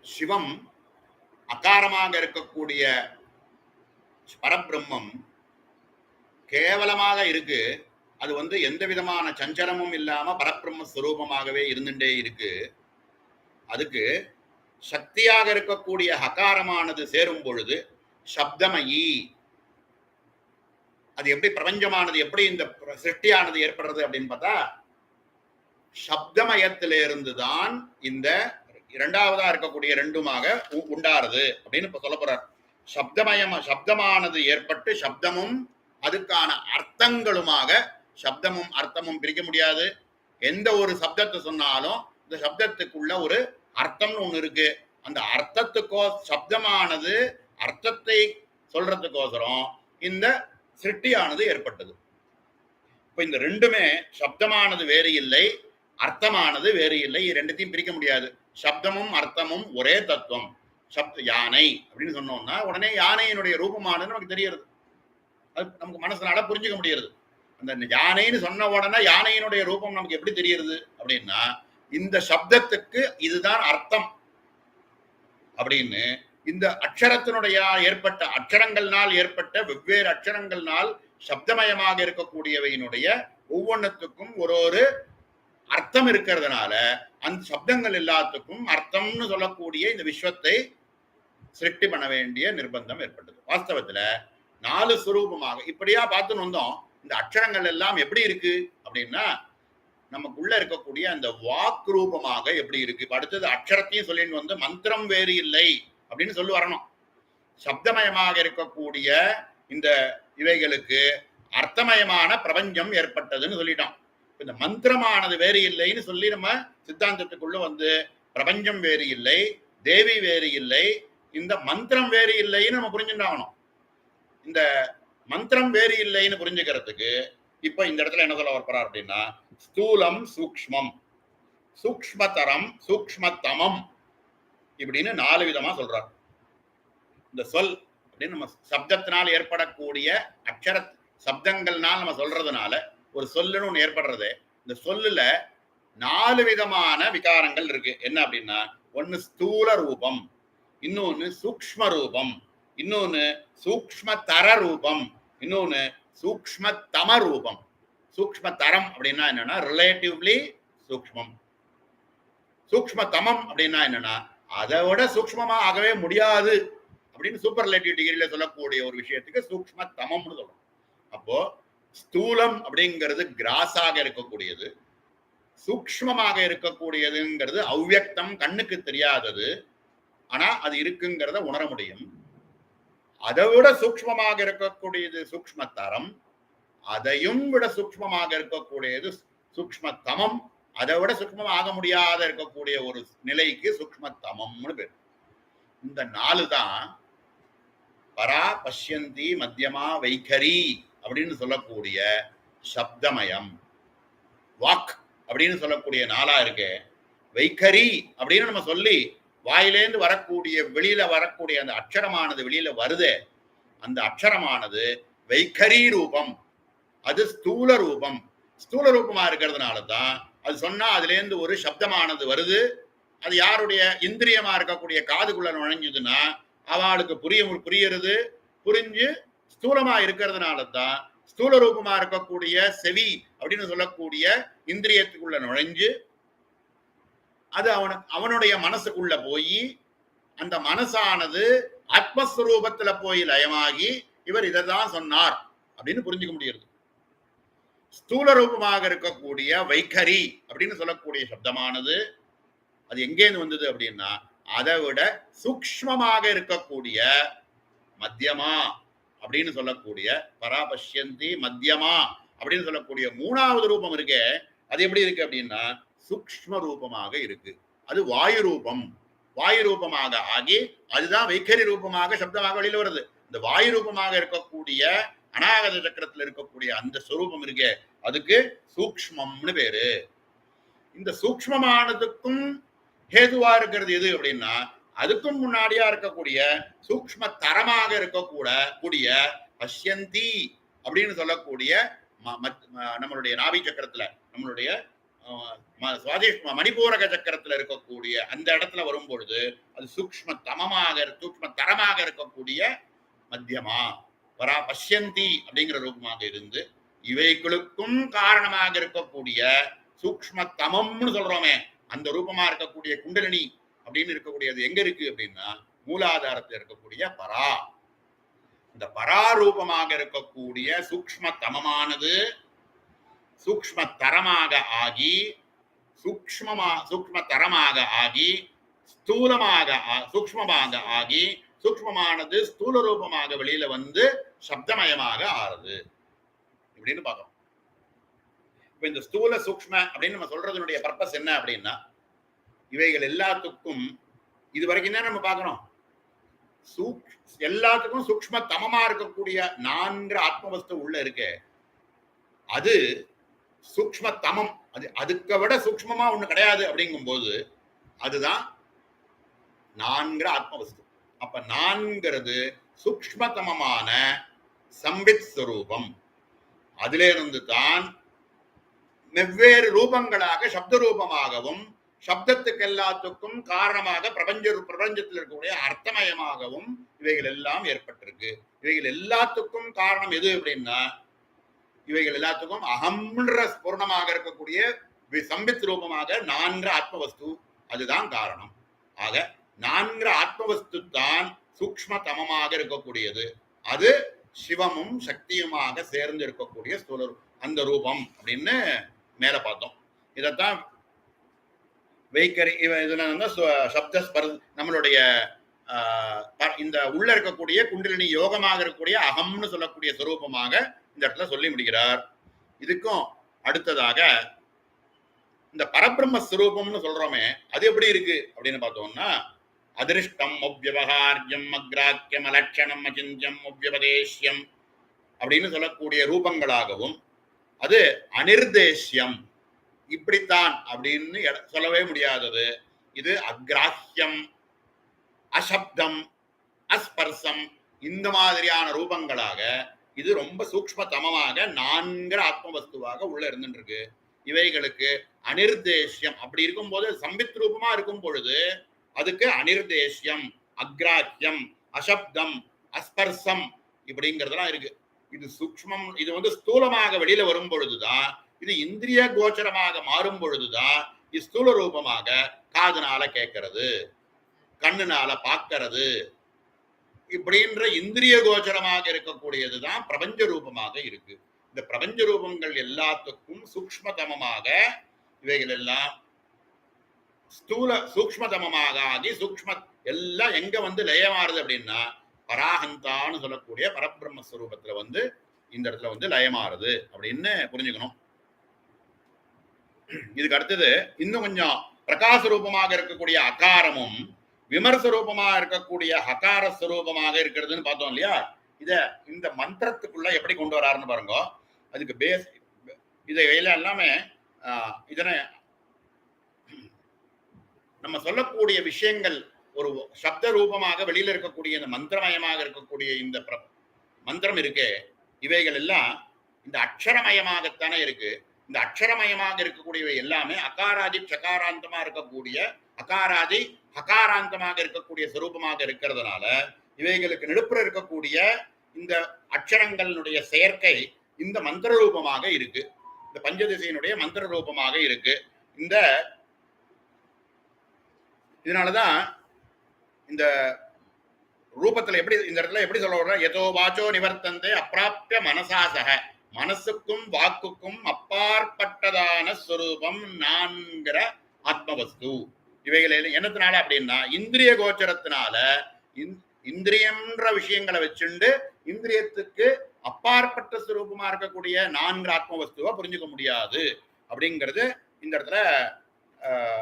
சிவம் அகாரமாக இருக்கக்கூடிய பரபிரம்மம் கேவலமாக இருக்கு. அது எந்த விதமான சஞ்சலமும் இல்லாம பரபிரம்ம ஸ்வரூபமாகவே இருந்துட்டே இருக்கு. அதுக்கு சக்தியாக இருக்கக்கூடிய ஹகாரமானது சேரும் பொழுது சப்தமயி. அது எப்படி பிரபஞ்சமானது, எப்படி இந்த சிருஷ்டியானது ஏற்படுறது அப்படின்னு பார்த்தா, சப்தமயத்திலிருந்து தான் இந்த இரண்டாவதா இருக்கக்கூடிய ரெண்டுமாக உண்டாருது அப்படின்னு இப்ப சொல்ல போறார். சப்தமானது ஏற்பட்டு சப்தமும் அதுக்கான அர்த்தங்களுமாக, சப்தமும் அர்த்தமும் பிரிக்க முடியாது. எந்த ஒரு சப்தத்தை சொன்னாலும் இந்த சப்தத்துக்குள்ள ஒரு அர்த்தம்னு ஒண்ணு இருக்கு. அந்த அர்த்தத்துக்கோ சப்தமானது அர்த்தத்தை சொல்றதுக்கோசரம் இந்த சிருஷ்டியானது ஏற்பட்டது. இப்ப இந்த ரெண்டுமே சப்தமானது வேறு இல்லை, அர்த்தமானது வேறு இல்லை. ரெண்டுத்தையும் பிரிக்க முடியாது. சப்தமும் அர்த்தமும் ஒரே தத்துவம். யானை அப்படின்னு சொன்னோம்னா உடனே யானையினுடைய ரூபமானது நமக்கு தெரியுது. அது நமக்கு மனசுனால புரிஞ்சுக்க முடியாது. அந்த யானைன்னு சொன்ன உடனே யானையினுடைய ரூபம் நமக்கு எப்படி தெரியுது அப்படின்னா, இந்த சப்தத்துக்கு இதுதான் அர்த்தம் அப்படின்னு இந்த அக்ஷரத்தினுடைய ஏற்பட்ட அக்ஷரங்கள்னால் ஏற்பட்ட வெவ்வேறு அக்ஷரங்கள்னால் சப்தமயமாக இருக்கக்கூடியவையினுடைய ஒவ்வொன்றுத்துக்கும் ஒரு அர்த்தம் இருக்கிறதுனால அந்த சப்தங்கள் எல்லாத்துக்கும் அர்த்தம்னு சொல்லக்கூடிய இந்த விஸ்வத்தை சிருஷ்டி பண்ண வேண்டிய நிர்பந்தம் ஏற்பட்டது. வாஸ்தவத்துல 4 சுரூபமாக இப்படியா பார்த்துன்னு வந்தோம். இந்த அக்ஷரங்கள் எல்லாம் எப்படி இருக்கு அப்படின்னா, நமக்குள்ள இருக்கக்கூடிய அந்த வாக்கு ரூபமாக எப்படி இருக்கு. அடுத்தது அக்ஷரத்தையும் சொல்லிட்டு மந்திரம் வேறு இல்லை அப்படின்னு சொல்லி வரணும். சப்தமயமாக இருக்கக்கூடிய இந்த இவைகளுக்கு அர்த்தமயமான பிரபஞ்சம் ஏற்பட்டதுன்னு சொல்லிட்டோம். இந்த மந்திரமானது வேறு இல்லைன்னு சொல்லி நம்ம சித்தாந்தத்துக்குள்ள பிரபஞ்சம் வேறு இல்லை, தேவி வேறு இல்லை, இந்த மந்திரம் வேறு இல்லைன்னு நம்ம புரிஞ்சுட்டாகணும். இந்த மந்திரம் வேறு இல்லைன்னு புரிஞ்சுக்கிறதுக்கு இப்ப இந்த இடத்துல என்ன சொல்ல வரப்போறார் அப்படின்னா, ஸ்தூலம் சூக்ஷ்மம், சூக்ஷ்மதரம் சூக்ஷ்மத்தமம், இப்படின்னு 4 விதமா சொல்றார். இந்த சொல் அப்படின்னு நம்ம சப்தத்தினால் ஏற்படக்கூடிய அக்ஷர சப்தங்கள்னால் நம்ம சொல்றதுனால ஒரு சொல்லுன்னு ஒண்ணு ஏற்படுறது. இந்த சொல்லுல 4 விதமான விகாரங்கள் இருக்கு. என்ன அப்படின்னா, ஒன்னு ஸ்தூல ரூபம், இன்னொன்னு சூக்ஷ்ம ரூபம், இன்னொன்னு சூக்ஷ்ம தர ரூபம், இன்னொன்னு சூக்ஷ்ம தம ரூபம். சூக்ஷ்ம தரம் அப்படின்னா என்னன்னா ரிலேட்டிவ்லி சூக்ஷ்மம். சூக்ஷ்ம தமம் அப்படின்னா என்னன்னா அதை விட சூக்ஷ்மமா ஆகவே முடியாது அப்படின்னு சூப்பர் ரிலேட்டிவ் டிகிரியில சொல்லக்கூடிய ஒரு விஷயத்துக்கு சூக்ஷ்ம தமம்னு சொல்றோம். அப்போ ஸ்தூலம் அப்படிங்கிறது கிராஸாக இருக்கக்கூடியது, சூக்ஷ்மமாக இருக்கக்கூடியதுங்கிறது அவ்வியக்தம், கண்ணுக்கு தெரியாதது, ஆனா அது இருக்குங்கிறத உணர முடியும். அதை விட சூக்ஷ்மமாக இருக்கக்கூடியது சூக்ஷ்ம தரம், அதையும் விட சூக்ஷ்மமாக இருக்கக்கூடியது சூக்ஷ்ம தமம், அதை விட சூக்ஷ்மம் ஆக முடியாத இருக்கக்கூடிய ஒரு நிலைக்கு சூக்ஷ்ம தமம்னு பேர். இந்த 4 தான் பரா பஷ்யந்தி மத்தியமா வைகரி அப்படின்னு சொல்லக்கூடிய சப்தமயம். வாக் அப்படின்னு சொல்லக்கூடிய 4 இருக்கு. வைகரி அப்படின்னு நம்ம சொல்லி வாயிலேந்து வரக்கூடிய வெளியில வரக்கூடிய அந்த அக்ஷரமானது வெளியில வருதே, அந்த அக்ஷரமானது வைகரி ரூபம், அது ஸ்தூல ரூபம். ஸ்தூல ரூபமா இருக்கிறதுனால தான் அது சொன்னா அதுல இருந்து ஒரு சப்தமானது வருது. அது யாருடைய இந்திரியமா இருக்கக்கூடிய காதுக்குள்ள நுழைஞ்சதுன்னா அவளுக்கு புரியுறது, புரிஞ்சு ஸ்தூலமா இருக்கிறதுனால தான் ஸ்தூல ரூபமா இருக்கக்கூடிய செவி அப்படின்னு சொல்லக்கூடிய இந்திரியத்துக்குள்ள நுழைஞ்சு அது அவனுடைய மனசுக்குள்ள போய் அந்த மனசானது ஆத்மஸ்வரூபத்துல போய் லயமாகி இவர் இதைதான் சொன்னார் அப்படின்னு புரிஞ்சுக்க முடியுது. ஸ்தூல ரூபமாக இருக்கக்கூடிய வைகரி அப்படின்னு சொல்லக்கூடிய சப்தமானது அது எங்கேருந்து வந்தது அப்படின்னா அதை விட சூக்ஷ்மமாக இருக்கக்கூடிய மத்தியமா அப்படின்னு சொல்லக்கூடிய பராபஷ்யந்தி மத்தியமா அப்படின்னு சொல்லக்கூடிய 3வது ரூபம் இருக்கு. அது எப்படி இருக்கு அப்படின்னா சூக்ஷ்ம ரூபமாக இருக்கு. அது வாயு ரூபம். வாயு ரூபமாக ஆகி அதுதான் வைகரி ரூபமாக சப்தமாக வெளியில வருது. இந்த வாயு ரூபமாக இருக்கக்கூடிய அநாகத சக்கரத்துல இருக்கக்கூடிய அந்த ஸ்வரூபம் இருக்கே அதுக்கு சூக்ஷ்மம்னு பேரு. இந்த சூக்ஷ்மமானதுக்கும் ஹேதுவா இருக்கிறது எது அப்படின்னா அதுக்கும் முன்னாடியா இருக்கக்கூடிய சூக்ஷ்ம தரமாக இருக்கக்கூடிய பஷ்யந்தி அப்படின்னு சொல்லக்கூடிய நம்மளுடைய நாபி சக்கரத்துல நம்மளுடைய மணிபூரக சக்கரத்துல இருக்கக்கூடிய அந்த இடத்துல வரும்பொழுது அது சூக்ஷ்ம தரமாக இருக்கக்கூடிய மத்தியமா பரா பஷ்யந்தி அப்படிங்கிற ரூபமாக இருந்து இவைகளுக்கும் காரணமாக இருக்கக்கூடிய சூக்ஷ்ம தமம்னு சொல்றோமே அந்த ரூபமா இருக்கக்கூடிய குண்டலினி அப்படின்னு இருக்கக்கூடியது எங்க இருக்கு அப்படின்னா மூலாதாரத்தில் இருக்கக்கூடிய பரா. இந்த பராரூபமாக இருக்கக்கூடிய சூக்ஷ்ம தமமானது சூக்ஷ்ம தரமாக ஆகி சூக்ஷ்ம தரமாக ஆகி சூக்ஷ்மமாக ஆகி சூக்ஷ்மமானது ஸ்தூல ரூபமாக வெளியில வந்து சப்தமயமாக ஆறுது இப்படின்னு பார்க்கணும். இப்ப இந்த ஸ்தூல சூக்ஷ்ம அப்படின்னு நம்ம சொல்றதுனுடைய பர்பஸ் என்ன அப்படின்னா இவைகள் எல்லாத்துக்கும் இது வரைக்கும் தான் நம்ம பார்க்கணும். எல்லாத்துக்கும் சூக்ஷ்ம தமமா இருக்கக்கூடிய 4 ஆத்மவஸ்து உள்ள இருக்கு. அது சூக்ஷ்ம தமம், அது அதுக்கு விட சூக்ஷ்மமா ஒண்ணு கிடையாது அப்படிங்கும் போது அதுதான் 4 ஆத்மவஸ்து. அப்ப 4ங்கிறது சூக்ஷ்மதமமான சம்பித் ஸ்வரூபம். அதிலிருந்து தான் வெவ்வேறு ரூபங்களாக சப்த ரூபமாகவும் சப்தத்துக்கு எல்லாத்துக்கும் காரணமாக பிரபஞ்சத்தில் இருக்கக்கூடிய அர்த்தமயமாகவும் இவைகள் எல்லாம் ஏற்பட்டிருக்கு. இவைகள் எல்லாத்துக்கும் காரணம் எது அப்படின்னா இவைகள் எல்லாத்துக்கும் அகம்ன்ற பூர்ணமாக இருக்கக்கூடிய சம்பித் ரூபமாக 4 ஆத்மவஸ்து அதுதான் காரணம். ஆக 4 ஆத்மவஸ்து தான் சூக்ஷ்ம தமமாக இருக்கக்கூடியது. அது சிவமும் சக்தியுமாக சேர்ந்து இருக்கக்கூடிய ஸ்தூல அந்த ரூபம் அப்படின்னு மேல பார்த்தோம். இதத்தான் வைகரி இதுல சப்த நம்மளுடைய இந்த உள்ள இருக்கக்கூடிய குண்டலினி யோகமாக இருக்கக்கூடிய அகம்னு சொல்லக்கூடிய ஸ்வரூபமாக இந்த இடத்துல சொல்லி முடிக்கிறார். இதுக்கும் அடுத்ததாக இந்த பரபிரம்ம ஸ்வரூபம்னு சொல்றோமே அது எப்படி இருக்கு அப்படின்னு பார்த்தோம்னா அதிருஷ்டம் ஒவ்யவகாரியம் அக்ராக்கியம் அலட்சணம் அச்சிந்தியம் ஒவ்யபதேஷ்யம் அப்படின்னு சொல்லக்கூடிய ரூபங்களாகவும் அது அனிர்தேஷ்யம் இப்படித்தான் அப்படின்னு சொல்லவே முடியாதது. இது அக்ராஹ்யம் அசப்தம், அஸ்பர்சம், இந்த மாதிரியான ரூபங்களாக இது ரொம்ப சூக்ஷ்மதமமாக நான்கிற ஆத்மவஸ்துவாக உள்ள இருந்துட்டு இருக்கு. இவைகளுக்கு அனிர்தேஷ்யம் அப்படி இருக்கும்போது சம்பித் ரூபமா இருக்கும் பொழுது அதுக்கு அனிர்தேஷ்யம், அக்ராஹ்யம், அசப்தம், அஸ்பர்சம் இப்படிங்கிறதெல்லாம் இருக்கு. இது சூக்ஷ்மம். இது ஸ்தூலமாக வெளியில வரும் பொழுதுதான், இது இந்திரிய கோச்சரமாக மாறும் பொழுதுதான் ஸ்தூல ரூபமாக காதுனால கேட்கறது, கண்ணுனால பார்க்கறது, இப்படின்ற இந்திரிய கோச்சரமாக இருக்கக்கூடியதுதான் பிரபஞ்ச ரூபமாக இருக்கு. இந்த பிரபஞ்ச ரூபங்கள் எல்லாத்துக்கும் சூக்ஷ்மதமமாக இவைகள் எல்லாம் ஸ்தூல சூக்ஷ்மதமமாக ஆகி சூக்ஷ்ம எல்லாம் எங்க லயமாறுது அப்படின்னா பராஹந்தான்னு சொல்லக்கூடிய பரபிரம்மஸ்வரூபத்துல இந்த இடத்துல லயமாறுது அப்படின்னு புரிஞ்சுக்கணும். இதுக்கு அடுத்தது இன்னும் கொஞ்சம் பிரகாச ரூபமாக இருக்கக்கூடிய அகாரமும் விமர்ச ரூபமாக இருக்கக்கூடிய ஹகார ஸ்வரூபமாக இருக்கிறதுன்னு பார்த்தோம் இல்லையா. இந்த மந்திரத்துக்குள்ள எப்படி கொண்டு வராருன்னு பாருங்க. அதுக்கு பேஸ் இதை எல்லாமே இதனை நம்ம சொல்லக்கூடிய விஷயங்கள் ஒரு சப்த ரூபமாக வெளியில இருக்கக்கூடிய இந்த மந்திரமயமாக இருக்கக்கூடிய இந்த மந்திரம் இருக்கே, இவைகள் எல்லாம் இந்த அக்ஷரமயமாகத்தானே இருக்கு. இந்த அக்ஷரமயமாக இருக்கக்கூடியவை எல்லாமே அகாராதி சகாராந்தமா இருக்கக்கூடிய அகாராதி ஹகாராந்தமாக இருக்கக்கூடிய சுரூபமாக இருக்கிறதுனால இவைகளுக்கு நடுப்புற இருக்கக்கூடிய இந்த அக்ஷரங்களுடைய செயற்கை இந்த மந்திர ரூபமாக இருக்கு. இந்த பஞ்சதிசையினுடைய மந்திர ரூபமாக இருக்கு. இதனாலதான் இந்த ரூபத்துல எப்படி இந்த இடத்துல எப்படி சொல்ல, எதோ வாச்சோ நிவர்த்தந்தே அப்பிராப்திய மனசாசக, மனசுக்கும் வாக்குக்கும் அப்பாற்பட்டதான ஸ்வரூபம் நான்கிற ஆத்மவஸ்து. இவைகள் என்னத்தினால அப்படின்னா இந்திரிய கோச்சரத்தினால இந்திரியம்ன்ற விஷயங்களை வச்சுண்டு இந்திரியத்துக்கு அப்பாற்பட்ட ஸ்வரூபமா இருக்கக்கூடிய நான்கு ஆத்மவஸ்துவா புரிஞ்சுக்க முடியாது அப்படிங்கிறது இந்த இடத்துல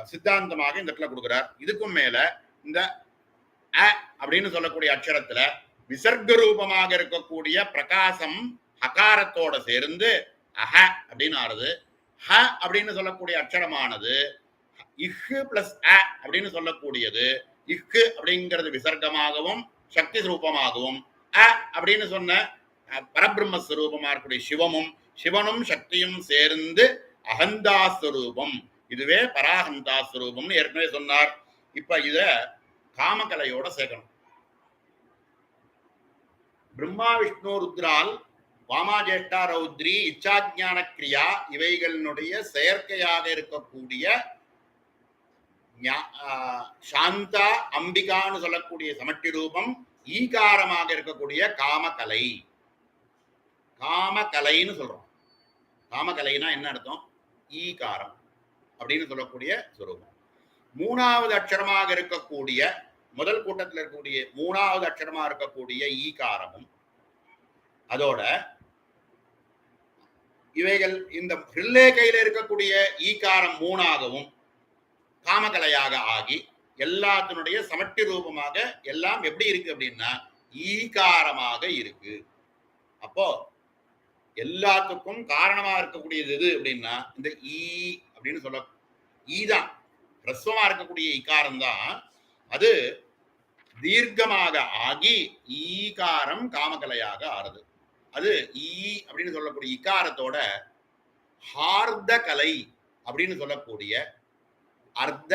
சித்தாந்தமாக இந்த இடத்துல கொடுக்கிறார். இதுக்கும் மேல இந்த அ அப்படின்னு சொல்லக்கூடிய அக்ஷரத்துல விசர்க்க ரூபமாக இருக்கக்கூடிய பிரகாசம் ஹகாரத்தோட சேர்ந்து அஹ அப்படின்னு ஆறுது. ஹ அப்படின்னு சொல்லக்கூடிய அக்ஷரமானது இஹ் பிளஸ் அ அப்படின்னு சொல்லக்கூடியது இஹ் அப்படிங்கிறது விசர்க்கமாகவும் சக்தி ரூபமாகவும், அ அப்படின்னு சொன்ன பரபிரம்மஸ்வரூபமா இருக்கக்கூடிய சிவனும் சக்தியும் சேர்ந்து அகந்தாஸ்வரூபம், இதுவே பராகந்தாஸ்வரூபம்னு ஏற்கனவே சொன்னார். இப்ப இத காமகலையோட சேர்க்கணும். பிரம்மா விஷ்ணு ருத்ரால் வாமாஜேஷ்டா ரௌத்ரி இச்சாஜான கிரியா இவைகளினுடைய செயற்கையாக இருக்கக்கூடிய சாந்தா அம்பிகான்னு சொல்லக்கூடிய சமட்டி ரூபம் ஈகாரமாக இருக்கக்கூடிய காமகலை. காமகலைன்னு சொல்றோம். காமகலைனா என்ன அர்த்தம்? ஈகாரம் அப்படின்னு சொல்லக்கூடிய சுரூபம். மூணாவது அக்ஷரமாக இருக்கக்கூடிய முதல் கூட்டத்தில் இருக்கக்கூடிய மூணாவது அக்ஷரமா இருக்கக்கூடிய ஈகாரமும் அதோட இவைகள் இந்த ஹில்லே கையில இருக்கக்கூடிய ஈகாரம் மூணாகவும் காமகலையாக ஆகி எல்லாத்தினுடைய சமட்டி ரூபமாக எல்லாம் எப்படி இருக்கு அப்படின்னா ஈகாரமாக இருக்கு. அப்போ எல்லாத்துக்கும் காரணமா இருக்கக்கூடியது எது அப்படின்னா இந்த ஈ அப்படின்னு சொல்ல, ஈதான் ஹ்ரஸ்வமா இருக்கக்கூடிய இகாரம் தான். அது தீர்க்கமாக ஆகி ஈகாரம் காமகலையாக ஆறுது. அது ஈ அப்படின்னு சொல்லக்கூடிய இகாரத்தோட ஹார்த கலை அப்படின்னு சொல்லக்கூடிய அர்த்த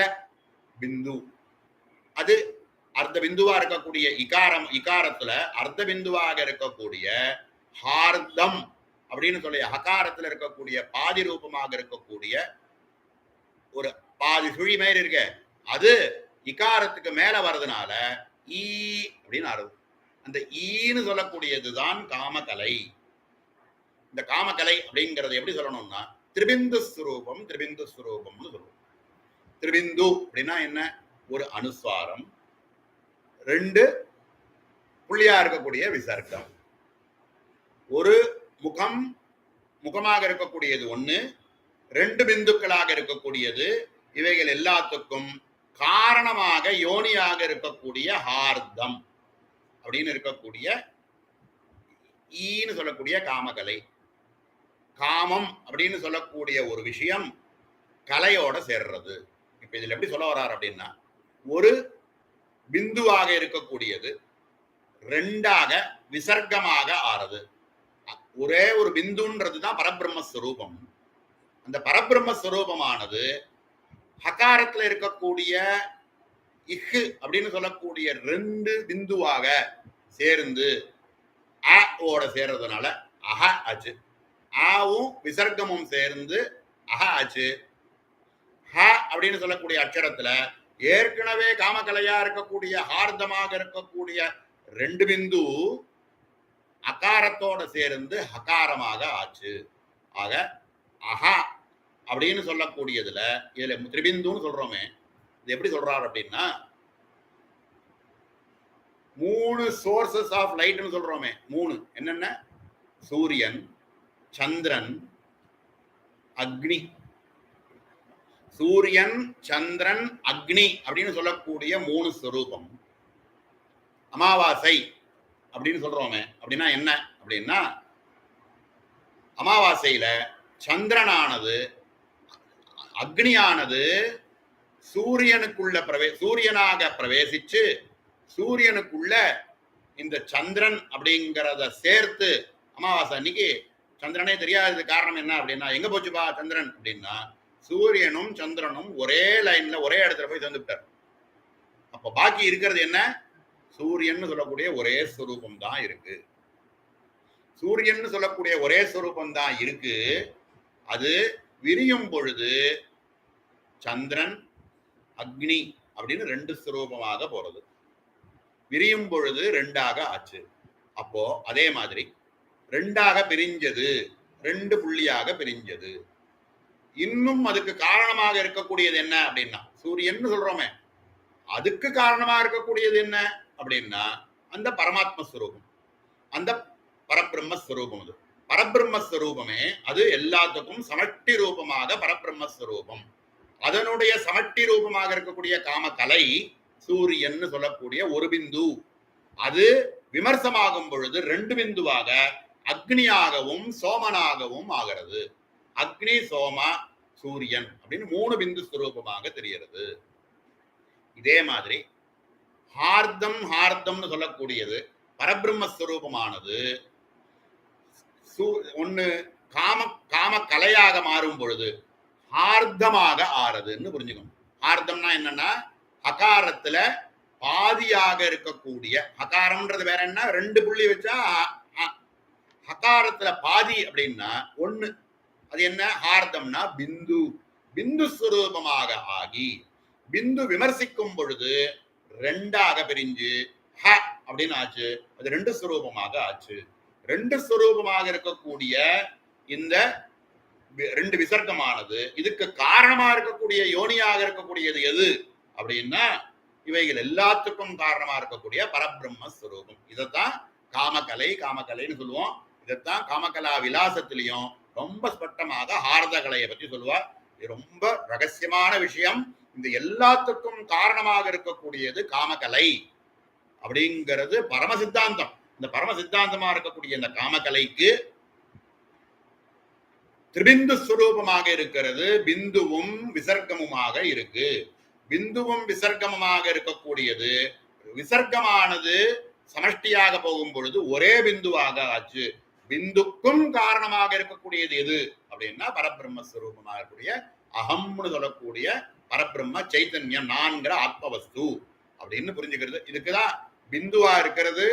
பிந்து, அது அர்த்த பிந்துவா இருக்கக்கூடிய இகாரத்துல அர்த்த பிந்துவாக இருக்கக்கூடிய ஹார்தம் அப்படின்னு சொல்லி ஹகாரத்துல இருக்கக்கூடிய பாதி ரூபமாக இருக்கக்கூடிய ஒரு பாதி சுழி மாதிரி இருக்க, அது இகாரத்துக்கு மேல வர்றதுனால ஈ அப்படின்னு ஆறுது. அந்த ஈன்னு சொல்லக்கூடியதுதான் காமகலை. இந்த காமகலை அப்படிங்கறது எப்படி சொல்லணும்னா திரிபிந்து ஸ்வரூபம், திரிபிந்து ஸ்வரூபம்னு சொல்லுவோம். திரிபிந்து அப்படின்னா என்ன? ஒரு அனுஸ்வாரம், ரெண்டு புள்ளியா இருக்கக்கூடிய விசர்க்கம், ஒரு முகமாக இருக்கக்கூடியது ஒண்ணு, ரெண்டு பிந்துக்களாக இருக்கக்கூடியது. இவைகள் எல்லாத்துக்கும் காரணமாக யோனியாக இருக்கக்கூடிய ஹார்தம் அப்படின்னு இருக்கக்கூடிய ஈன்னு சொல்லக்கூடிய காமகலை. காமம் அப்படின்னு சொல்லக்கூடிய ஒரு விஷயம் கலையோட சேர்றது. இப்ப இதுல எப்படி சொல்ல வர்றாரு அப்படின்னா ஒரு பிந்துவாக இருக்கக்கூடியது ரெண்டாக விசர்க்கமாக ஆறது. ஒரே ஒரு பிந்துன்றதுதான் பரபிரம்மஸ்வரூபம். அந்த பரபிரம்மஸ்வரூபமானது ஹகாரத்துல இருக்கக்கூடிய இஹ் அப்படின்னு சொல்லக்கூடிய ரெண்டு பிந்துவாக சேர்ந்து அ ஓட சேர்றதுனால அஹ ஆச்சு. ஆவும் விசர்க்கமும் சேர்ந்து அஹ ஆச்சு. ஹ அப்படின்னு சொல்லக்கூடிய அக்ஷரத்துல ஏற்கனவே காமகலையா இருக்கக்கூடிய ஹார்தமாக இருக்கக்கூடிய ரெண்டு பிந்து அகாரத்தோட சேர்ந்து ஹகாரமாக ஆச்சு. ஆக அஹா அப்படின்னு சொல்லக்கூடியதுல இதுல திரிபிந்துன்னு சொல்றோமே, இது எப்படி சொல்றாரு அப்படின்னா, 3 சோர்சஸ் ஆஃப் லைட்னு சொல்றோமே, 3 என்னென்ன? சூரியன், சந்திரன், அக்னி. சூரியன், சந்திரன், அக்னி அப்படின்னு சொல்லக்கூடிய 3 ஸ்வரூபம். அமாவாசை அப்படின்னு சொல்றோமே, அப்படின்னா என்ன அப்படின்னா, அமாவாசையில சந்திரனானது அக்னியானது சூரியனுக்குள்ள சூரியனாக பிரவேசிச்சு சூரியனுக்குள்ள இந்த சந்திரன் அப்படிங்கிறத சேர்த்து, அமாவாசை அன்னைக்கு சந்திரனே தெரியாதது காரணம் என்ன அப்படின்னா, எங்க போச்சுப்பா சந்திரன் அப்படின்னா, சூரியனும் சந்திரனும் ஒரே லைன்ல ஒரே இடத்துல போய் சேர்ந்துட்டார். அப்ப பாக்கி இருக்கிறது என்ன? சூரியன் சொல்லக்கூடிய ஒரே ஸ்வரூபம் தான் இருக்கு. சூரியன் சொல்லக்கூடிய ஒரே ஸ்வரூபம் தான் இருக்கு. அது விரியும் பொழுது சந்திரன் அக்னி அப்படின்னு 2 ஸ்வரூபமாக போறது. விரியும் பொழுது 2ஆக ஆச்சு. அப்போ அதே மாதிரி 2ஆக பிரிஞ்சது, 2 புள்ளியாக பிரிஞ்சது. இன்னும் அதுக்கு காரணமாக இருக்கக்கூடியது என்ன அப்படின்னா, சூரியன் சொல்றோமே, அதுக்கு காரணமாக இருக்கக்கூடியது என்ன அப்படின்னா அந்த பரமாத்மஸ்வரூபம், அந்த பரபிரம்மஸ்வரூபம். அது பரபிரம்மஸ்வரூபமே, அது எல்லாத்துக்கும் சமஷ்டி ரூபமாக பரபிரம்மஸ்வரூபம். அதனுடைய சமஷ்டி ரூபமாக இருக்கக்கூடிய காமகலை சூரியன் சொல்லக்கூடிய ஒரு பிந்து, அது விமர்சமாகும் பொழுது 2 பிந்துவாக அக்னியாகவும் சோமனாகவும் ஆகிறது. அக்னி சோம சூரியன் அப்படின்னு 3 பிந்து ஸ்வரூபமாக தெரிகிறது. இதே மாதிரி ஹார்தம் ஹார்தம்னு சொல்லக்கூடியது பரபிரம்மஸ்வரூபமானது ஒண்ணு காம கலையாக மாறும் பொழுது ஹார்தமாக ஆறதுன்னு புரிஞ்சுக்கணும். ஹார்தம்னா என்னன்னா, ஹகாரத்துல பாதியாக இருக்கக்கூடிய, ஹகாரம்ன்றது வேற என்ன, 2 புள்ளி வச்சா ஹகாரத்துல பாதி அப்படின்னா 1, அது என்ன ஹார்தம்னா பிந்து. பிந்து ஸ்வரூபமாக ஆகி பிந்து விமர்சிக்கும் பொழுது 2ஆக பிரிஞ்சு ஹ அப்படின்னு ஆச்சு. அது 2 ஸ்வரூபமாக ஆச்சு. 2 ஸ்வரூபமாக இருக்கக்கூடிய இந்த 2 விசர்க்கமானது இதுக்கு காரணமா இருக்கக்கூடிய யோனியாக இருக்கக்கூடியது எது அப்படின்னா, இவைகள் எல்லாத்துக்கும் காரணமா இருக்கக்கூடிய பரபிரம்மஸ்வரூபம். இதைத்தான் காமகலைன்னு சொல்லுவோம். இதைத்தான் காமகலா விலாசத்திலையும் ரொம்ப ஸ்பஷ்டமாக ஹார்த கலையை பற்றி சொல்லுவார். இது ரொம்ப ரகசியமான விஷயம். இந்த எல்லாத்துக்கும் காரணமாக இருக்கக்கூடியது காமகலை அப்படிங்கிறது பரம சித்தாந்தம். இந்த பரம சித்தாந்தமா இருக்கக்கூடிய இந்த காமகலைக்கு திரிபிந்து ஸ்வரூபமாக இருக்கிறது, பிந்துவும் விசர்க்கமுமாக இருக்கு. பிந்துவும் விசர்க்கமுமாக இருக்கக்கூடியது, விசர்க்கமானது சமஷ்டியாக போகும் பொழுது ஒரே பிந்துவாக ஆச்சு. பிந்துக்கும் காரணமாக இருக்கக்கூடியது எது அப்படின்னா பரபிரம்மஸ்வரூபமாக இருக்கக்கூடிய அகம்னு சொல்லக்கூடிய பரபிரம்ம சைத்தன்யம், நான்கிற ஆத்மவஸ்து அப்படின்னு புரிஞ்சுக்கிறது. இதுக்குதான் பிந்துவா இருக்கிறது.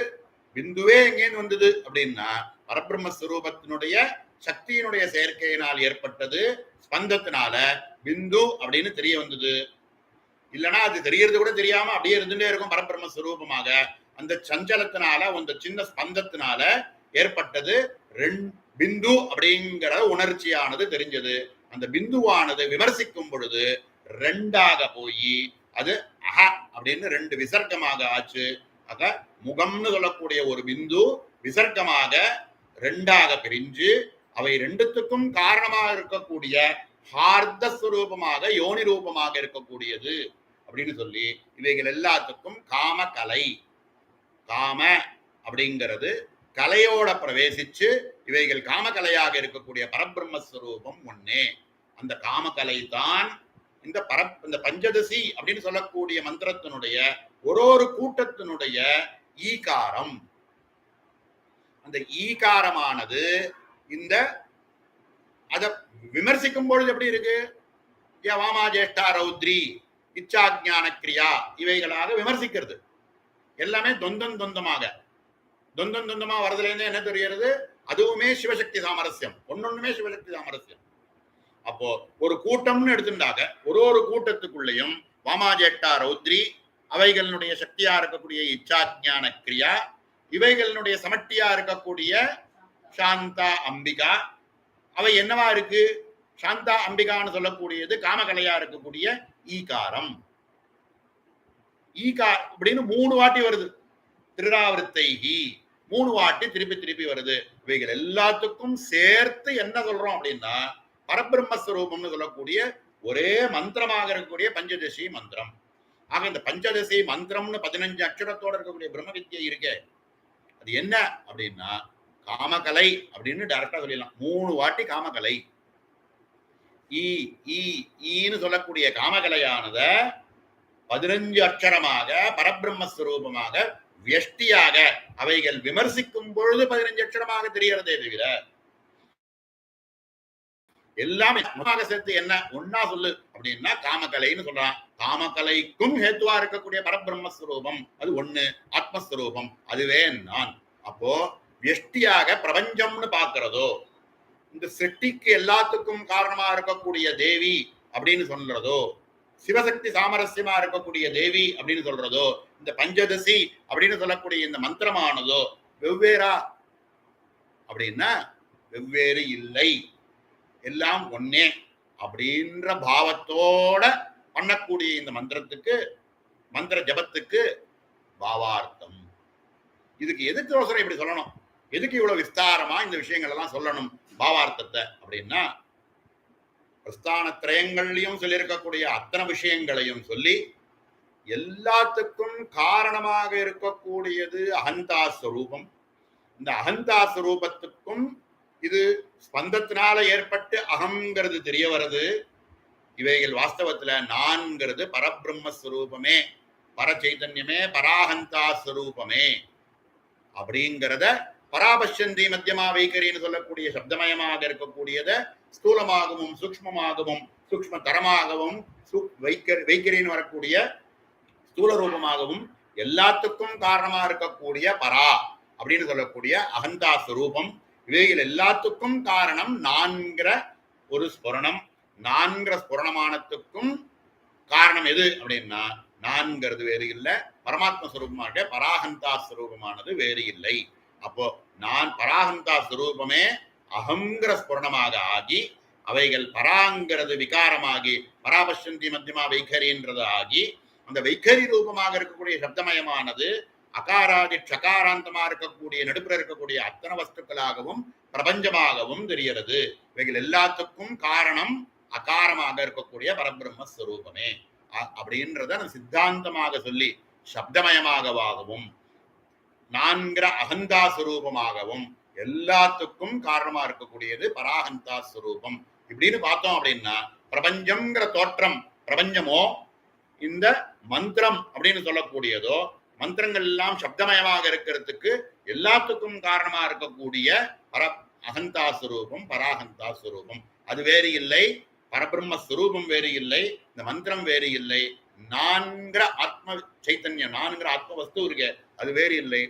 பிந்துவே எங்கேன்னு வந்தது அப்படின்னா பரபிரம்மஸ்வரூபத்தினுடைய சக்தியினுடைய செயற்கையினால் ஏற்பட்டது, ஸ்பந்தத்தினால பிந்து அப்படின்னு தெரிய வந்தது. இல்லைன்னா அது தெரியறது கூட தெரியாம அப்படியே இருந்துட்டே இருக்கும் பரபிரம்மஸ்வரூபமாக. அந்த சஞ்சலத்தினால, அந்த சின்ன ஸ்பந்தத்தினால ஏற்பட்டது பிந்து அப்படிங்கிற உணர்ச்சியானது தெரிஞ்சது. அந்த பிந்துவானது விமர்சிக்கும் பொழுது 2ஆக போய் அது அஹ அப்படின்னு 2 விசர்க்கமாக ஆச்சு. ஆக முகம்னு சொல்லக்கூடிய ஒரு பிந்து விசர்க்கமாக 2ஆக பிரிஞ்சு அவை 2த்துக்கும் காரணமாக இருக்கக்கூடிய ஹார்த ஸ்வரூபமாக யோனி ரூபமாக இருக்கக்கூடியது அப்படின்னு சொல்லி இவைகள் எல்லாத்துக்கும் காமகலை. காம அப்படிங்கிறது கலையோட பிரவேசிச்சு இவைகள் காமகலையாக இருக்கக்கூடிய பரபிரம்மஸ்வரூபம் ஒன்னே. அந்த காமகலை தான் இந்த பஞ்சதசி அப்படின்னு சொல்லக்கூடிய மந்திரத்தினுடைய ஒரு கூட்டத்தினுடைய ஈகாரம். அந்த ஈகாரமானது இந்த அத விமர்சிக்கும் பொழுது எப்படி இருக்கு? வாமா ஜேஷ்டா ரௌத்ரி இச்சாஜான கிரியா இவைகளாக விமர்சிக்கிறது. எல்லாமே தொந்தமாக தொந்தமா வரதுல இருந்து என்ன தெரிகிறது? அதுவுமே சிவசக்தி சாமரஸ்யம். ஒன்னொண்ணுமே சிவசக்தி சாமரஸ்யம். அப்போ ஒரு கூட்டம்னு எடுத்துட்டாக ஒரு கூட்டத்துக்குள்ளேயும் வாமாஜேட்டா ரௌத்ரி அவைகளுடைய சக்தியா இருக்கக்கூடிய இச்சாஜான கிரியா, இவைகளுடைய சமட்டியா இருக்கக்கூடிய சாந்தா அம்பிகா, அவை என்னவா இருக்கு? சாந்தா அம்பிகான்னு சொல்லக்கூடியது காமகலையா இருக்கக்கூடிய ஈகாரம். ஈகா அப்படின்னு 3 வாட்டி வருது. திருராவிருத்தைகி 3 வாட்டி திருப்பி வருது. இவைகள் எல்லாத்துக்கும் சேர்த்து என்ன சொல்றோம் அப்படின்னா பரபிரம்மஸ்வரூபம்னு சொல்லக்கூடிய ஒரே மந்திரமாக இருக்கக்கூடிய பஞ்சதசி மந்திரம். ஆக இந்த பஞ்சதசி மந்திரம்னு 15 அக்ஷரத்தோட இருக்கக்கூடிய பிரம்ம வித்யை இருக்கே, அது என்ன அப்படின்னா காமகலை அப்படின்னு டைரக்டா சொல்லிடலாம். 3 வாட்டி காமகலை. ஈன்னு சொல்லக்கூடிய காமகலையானத 15 அக்ஷரமாக பரபிரம்மஸ்வரூபமாக வியஷ்டியாக அவைகள் விமர்சிக்கும் பொழுது 15 அக்ஷரமாக தெரிகிறதே தவிர எல்லாமே சேர்த்து என்ன ஒன்னா சொல்லு அப்படின்னா காமகலைன்னு சொல்றான். காமகலைக்கும் ஹேத்துவா இருக்கக்கூடிய பரபிரம்மஸ்வரூபம் அது ஒண்ணு, ஆத்மஸ்வரூபம், அதுவே நான். அப்போ வியஷ்டியாக பிரபஞ்சம்னு பாக்குறதோ, இந்த சிருஷ்டிக்கு எல்லாத்துக்கும் காரணமா இருக்கக்கூடிய தேவி அப்படின்னு சொல்றதோ, சிவசக்தி சாமரஸ்யமா இருக்கக்கூடிய தேவி அப்படின்னு சொல்றதோ, இந்த பஞ்சதசி அப்படின்னு சொல்லக்கூடிய இந்த மந்திரமானதோ வெவ்வேறா அப்படின்னா வெவ்வேறு இல்லை, எல்லாம் ஒன்னே அப்படின்ற பாவத்தோட பண்ணக்கூடிய இந்த மந்திரத்துக்கு, மந்திர ஜபத்துக்கு பாவார்த்தம். இதுக்கு எதுக்கு அவசரம் இப்படி சொல்லணும்? எதுக்கு இவ்வளவு விஸ்தாரமா இந்த விஷயங்கள் எல்லாம் சொல்லணும் பாவார்த்தத்தை அப்படின்னா, பிரஸ்தான திரயங்கள்லையும் சொல்லியிருக்கக்கூடிய அத்தனை விஷயங்களையும் சொல்லி எல்லாத்துக்கும் காரணமாக இருக்கக்கூடியது அகந்தா ஸ்வரூபம். இந்த அகந்தா ஸ்வரூபத்துக்கும் இது ஸ்பந்தத்தினால ஏற்பட்டு அகங்கிறது தெரிய வருது. இவைகள் வாஸ்தவத்துல நான்கிறது பரபிரம்மஸ்வரூபமே, பரச்சைதன்யமே, பராகந்தா ஸ்வரூபமே அப்படிங்கிறத பராபஷ்யந்தி மத்தியமா வைக்கரின்னு சொல்லக்கூடிய சப்தமயமாக இருக்கக்கூடியத ஸ்தூலமாகவும் சூக்மமாகவும் சூக்ம தரமாகவும் வைக்கரின்னு வரக்கூடிய ஸ்தூல ரூபமாகவும் எல்லாத்துக்கும் காரணமா இருக்கக்கூடிய பரா அப்படின்னு சொல்லக்கூடிய அகந்தா ஸ்வரூபம். இவைகள் எல்லாத்துக்கும் காரணம் நான்கிற ஒரு ஸ்புரணம். நான்கிற ஸ்புரணமானத்துக்கும் காரணம் எது அப்படின்னா நான்கிறது வேறு இல்லை, பரமாத்ம ஸ்வரூபமாக பராகந்தா ஸ்வரூபமானது வேறு இல்லை. அப்போ நான் பராகந்தா ஸ்வரூபமே அகங்கிற ஸ்புரணமாக ஆகி அவைகள் பராங்கிறது விகாரமாகி பராபஷ்யந்தி மத்தியமா வைகரின்றது ஆகி அந்த வைகரி ரூபமாக இருக்கக்கூடிய சப்தமயமானது அகாராதி ஷகாராந்தமா இருக்கக்கூடிய நடுப்புற இருக்கக்கூடிய அத்தனை வஸ்துக்களாகவும் பிரபஞ்சமாகவும் தெரிகிறது. இவைகள் எல்லாத்துக்கும் காரணம் அகாரமாக இருக்கக்கூடிய பரபிரம்மஸ்வரூபமே அப்படின்றத சித்தாந்தமாக சொல்லி சப்தமயமாகவும் நான்கிற அகந்தா ஸ்வரூபமாகவும் எல்லாத்துக்கும் காரணமா இருக்கக்கூடியது பராகந்தா ஸ்வரூபம். இப்படின்னு பார்த்தோம் அப்படின்னா பிரபஞ்சம்ங்கிற தோற்றம், பிரபஞ்சமோ இந்த மந்திரம் அப்படின்னு சொல்லக்கூடியதோ, மந்திரங்கள் எல்லாம் சப்தமயமாக இருக்கிறதுக்கு எல்லாத்துக்கும் காரணமா இருக்கக்கூடிய அகந்தா ஸ்வரூபம் பராகந்தா ஸ்வரூபம். அது வேறு இல்லை, பரபிரம்மஸ்வரூபம் வேறு இல்லை, இந்த மந்திரம் வேறு இல்லை, நான்கிற ஆத்ம சைத்தன்யம் நான்கிற ஆத்ம வஸ்து இருக்கு அது வேறு இல்லை,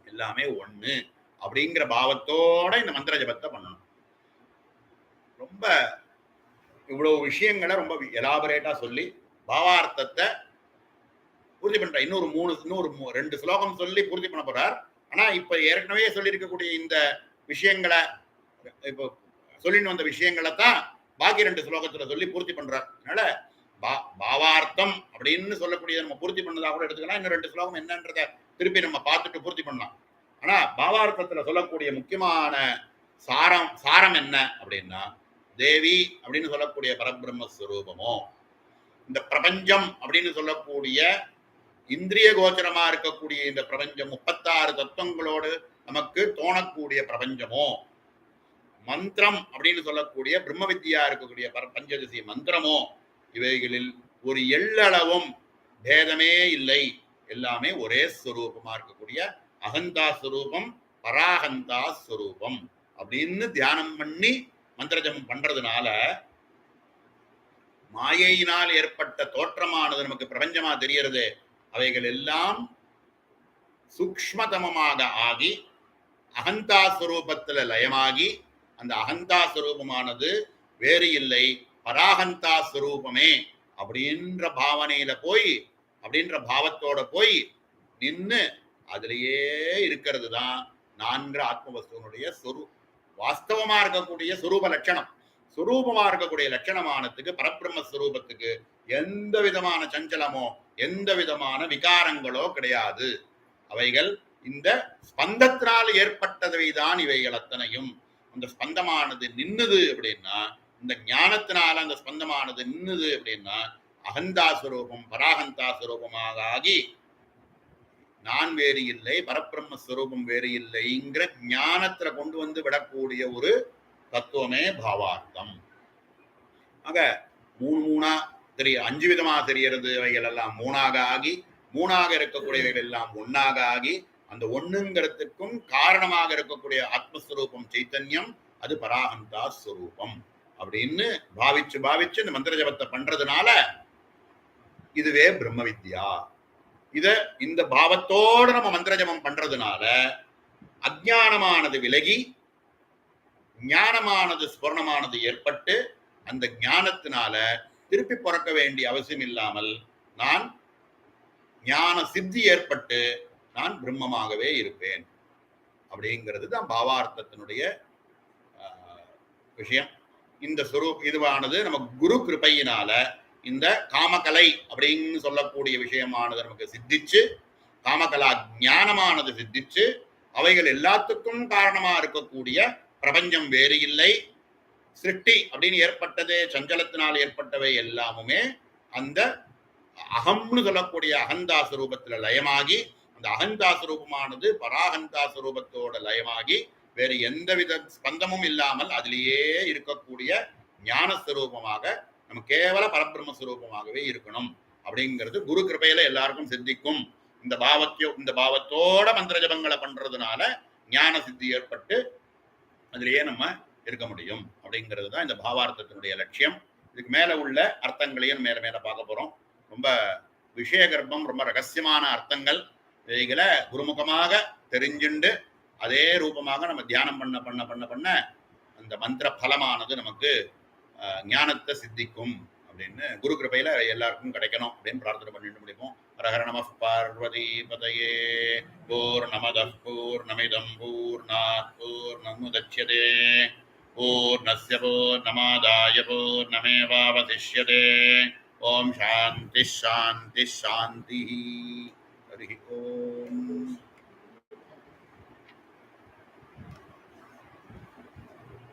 எல்லாமே ஒண்ணு அப்படிங்கிற பாவத்தோட இந்த மந்திர ஜபத்தை பண்ணணும். ரொம்ப இவ்வளவு விஷயங்களை ரொம்ப எலாபரேட்டா சொல்லி பாவார்த்தத்தை பூர்த்தி பண்ற. இன்னொரு 2 ஸ்லோகம் சொல்லி பூர்த்தி பண்ண போறார். ஆனா இப்ப ஏற்கனவே சொல்லி இருக்கக்கூடிய இந்த விஷயங்களை, இப்போ சொல்லின்னு வந்த விஷயங்களை தான் பாக்கி 2 ஸ்லோகத்துல சொல்லி பூர்த்தி பண்றார். அதனால பாவார்த்தம் அப்படின்னு சொல்லக்கூடிய நம்ம பூர்த்தி பண்ணதா கூட எடுத்துக்கலாம். இன்னும் 2 ஸ்லோகம் என்னன்றத திருப்பி நம்ம பார்த்துட்டு பூர்த்தி பண்ணலாம். ஆனா பாவார்த்தத்துல சொல்லக்கூடிய முக்கியமான சாரம் என்ன அப்படின்னா, தேவி அப்படின்னு சொல்லக்கூடிய பரபிரம்மஸ்வரூபமோ, இந்த பிரபஞ்சம் அப்படின்னு சொல்லக்கூடிய இந்திரிய கோச்சரமா இருக்கக்கூடிய இந்த பிரபஞ்சம் 36 தத்துவங்களோடு நமக்கு தோணக்கூடிய பிரபஞ்சமோ, மந்திரம் அப்படின்னு சொல்லக்கூடிய பிரம்ம வித்யா இருக்கக்கூடிய பஞ்சதசி மந்திரமோ, இவைகளில் ஒரு எள்ளளவும் பேதமே இல்லை எல்லாமே ஒரே ஸ்வரூபமா இருக்கக்கூடிய அகந்தா ஸ்வரூபம், பராகந்தா ஸ்வரூபம் அப்படின்னு தியானம் பண்ணி மந்திரஜபம் பண்றதுனால மாயையினால் ஏற்பட்ட தோற்றமானது நமக்கு பிரபஞ்சமா தெரியறது. அவைகள் எல்லாம் சூக்ஷ்மதமமாக ஆகி அகந்தா ஸ்வரூபத்துல லயமாகி அந்த அகந்தா ஸ்வரூபமானது வேறு இல்லை, பராகந்தா ஸ்வரூபமே அப்படின்ற பாவனையில போய், அப்படின்ற பாவத்தோட போய் நின்று அதுலயே இருக்கிறது தான் நான்கிற ஆத்மவஸ்துவனுடைய வாஸ்தவமா இருக்கக்கூடிய சுரூப லட்சணம். சுரூபமா இருக்கக்கூடிய லட்சணமானதுக்கு பரபிரம்ம ஸ்வரூபத்துக்கு எந்த விதமான சஞ்சலமோ எந்த விதமான விகாரங்களோ கிடையாது. அவைகள் இந்த ஸ்பந்தத்தினால் ஏற்பட்டவைதான் இவைகள் அத்தனையும். அந்த ஸ்பந்தமானது நின்னுது அப்படின்னா, இந்த ஞானத்தினால அந்த ஸ்பந்தமானது நின்னுது அப்படின்னா அகந்தா ஸ்வரூபம் பராகந்தா ஸ்வரூபமாக ஆகி நான் வேறு இல்லை, பரபிரம்ம ஸ்வரூபம் வேறு இல்லைங்கிற ஞானத்துல கொண்டு வந்து விடக்கூடிய ஒரு தத்துவமே பாவார்த்தம். ஆக மூணா தெரிய 5 விதமா தெரியறது. அவைகள் எல்லாம் மூணாக ஆகி, மூணாக இருக்கக்கூடியவைகள் எல்லாம் ஒன்னாக ஆகி, அந்த ஒண்ணுங்கிறதுக்கும் காரணமாக இருக்கக்கூடிய ஆத்மஸ்வரூபம் சைத்தன்யம், அது பராகந்தா ஸ்வரூபம் அப்படின்னு பாவிச்சு பாவிச்சு இந்த மந்திர ஜபத்தை பண்றதுனால இதுவே பிரம்ம வித்யா. இந்த பாவத்தோட நம்ம மந்திர ஜபம் பண்றதுனால அஜ்ஞானமானது விலகி ஞானமானது ஸ்புரணமானது ஏற்பட்டு அந்த ஞானத்தினால திருப்பி பிறக்க வேண்டிய அவசியம் இல்லாமல் நான் ஞான சித்தி ஏற்பட்டு நான் பிரம்மமாகவே இருப்பேன் அப்படிங்கிறது தான் பாவார்த்தத்தினுடைய விஷயம். இந்த இதுவானது நம்ம குரு கிருபையினால இந்த காமகலை அப்படின்னு சொல்லக்கூடிய விஷயமானது நமக்கு சித்திச்சு, காமகலா ஞானமானது சித்திச்சு, அவைகள் எல்லாத்துக்கும் காரணமா இருக்கக்கூடிய பிரபஞ்சம் வேறு இல்லை, சிருஷ்டி அப்படின்னு ஏற்பட்டதே சஞ்சலத்தினால் ஏற்பட்டவை எல்லாமுமே அந்த அகம்னு சொல்லக்கூடிய அகந்தா ஸ்வரூபத்துல லயமாகி, அந்த அகந்தா ஸ்வரூபமானது பராகந்தா ஸ்வரூபத்தோட லயமாகி வேறு எந்தவித ஸ்பந்தமும் இல்லாமல் அதிலேயே இருக்கக்கூடிய ஞானஸ்வரூபமாக நம்ம கேவல பரபிரம்ம ஸ்வரூபமாகவே இருக்கணும் அப்படிங்கிறது குரு கிருபையில எல்லாருக்கும் சித்திக்கும். இந்த பாவத்தோட மந்திர ஜபங்களை பண்றதுனால ஞான சித்தி ஏற்பட்டு அதிலேயே நம்ம இருக்க முடியும் அப்படிங்கிறது தான் இந்த பாவார்த்தத்தினுடைய லட்சியம். இதுக்கு மேல உள்ள அர்த்தங்களையும் மேல மேல பார்க்க போறோம். ரொம்ப விஷய கர்ப்பம், ரொம்ப ரகசியமான அர்த்தங்கள். இவைகளை குருமுகமாக தெரிஞ்சுண்டு அதே ரூபமாக நம்ம தியானம் பண்ண பண்ண பண்ண பண்ண அந்த மந்திர பலமானது நமக்கு ஞானத்தை சித்திக்கும் அப்படின்னு குரு கிருபையில எல்லாருக்கும் கிடைக்கணும் அப்படின்னு பிரார்த்தனை பண்ணிட்டு முடிப்போம். ஹரஹர நம பார்வதி பதயே. பூர்ணமதః பூர்ணமிதம் பூர்ணாத் பூர்ணமுதச்யதே பூர்ணஸ்ய பூர்ணமாதாய பூர்ணமேவாவசிஷ்யதே. ஓம் சாந்தி சாந்தி சாந்தி. ஹரி ஓம்.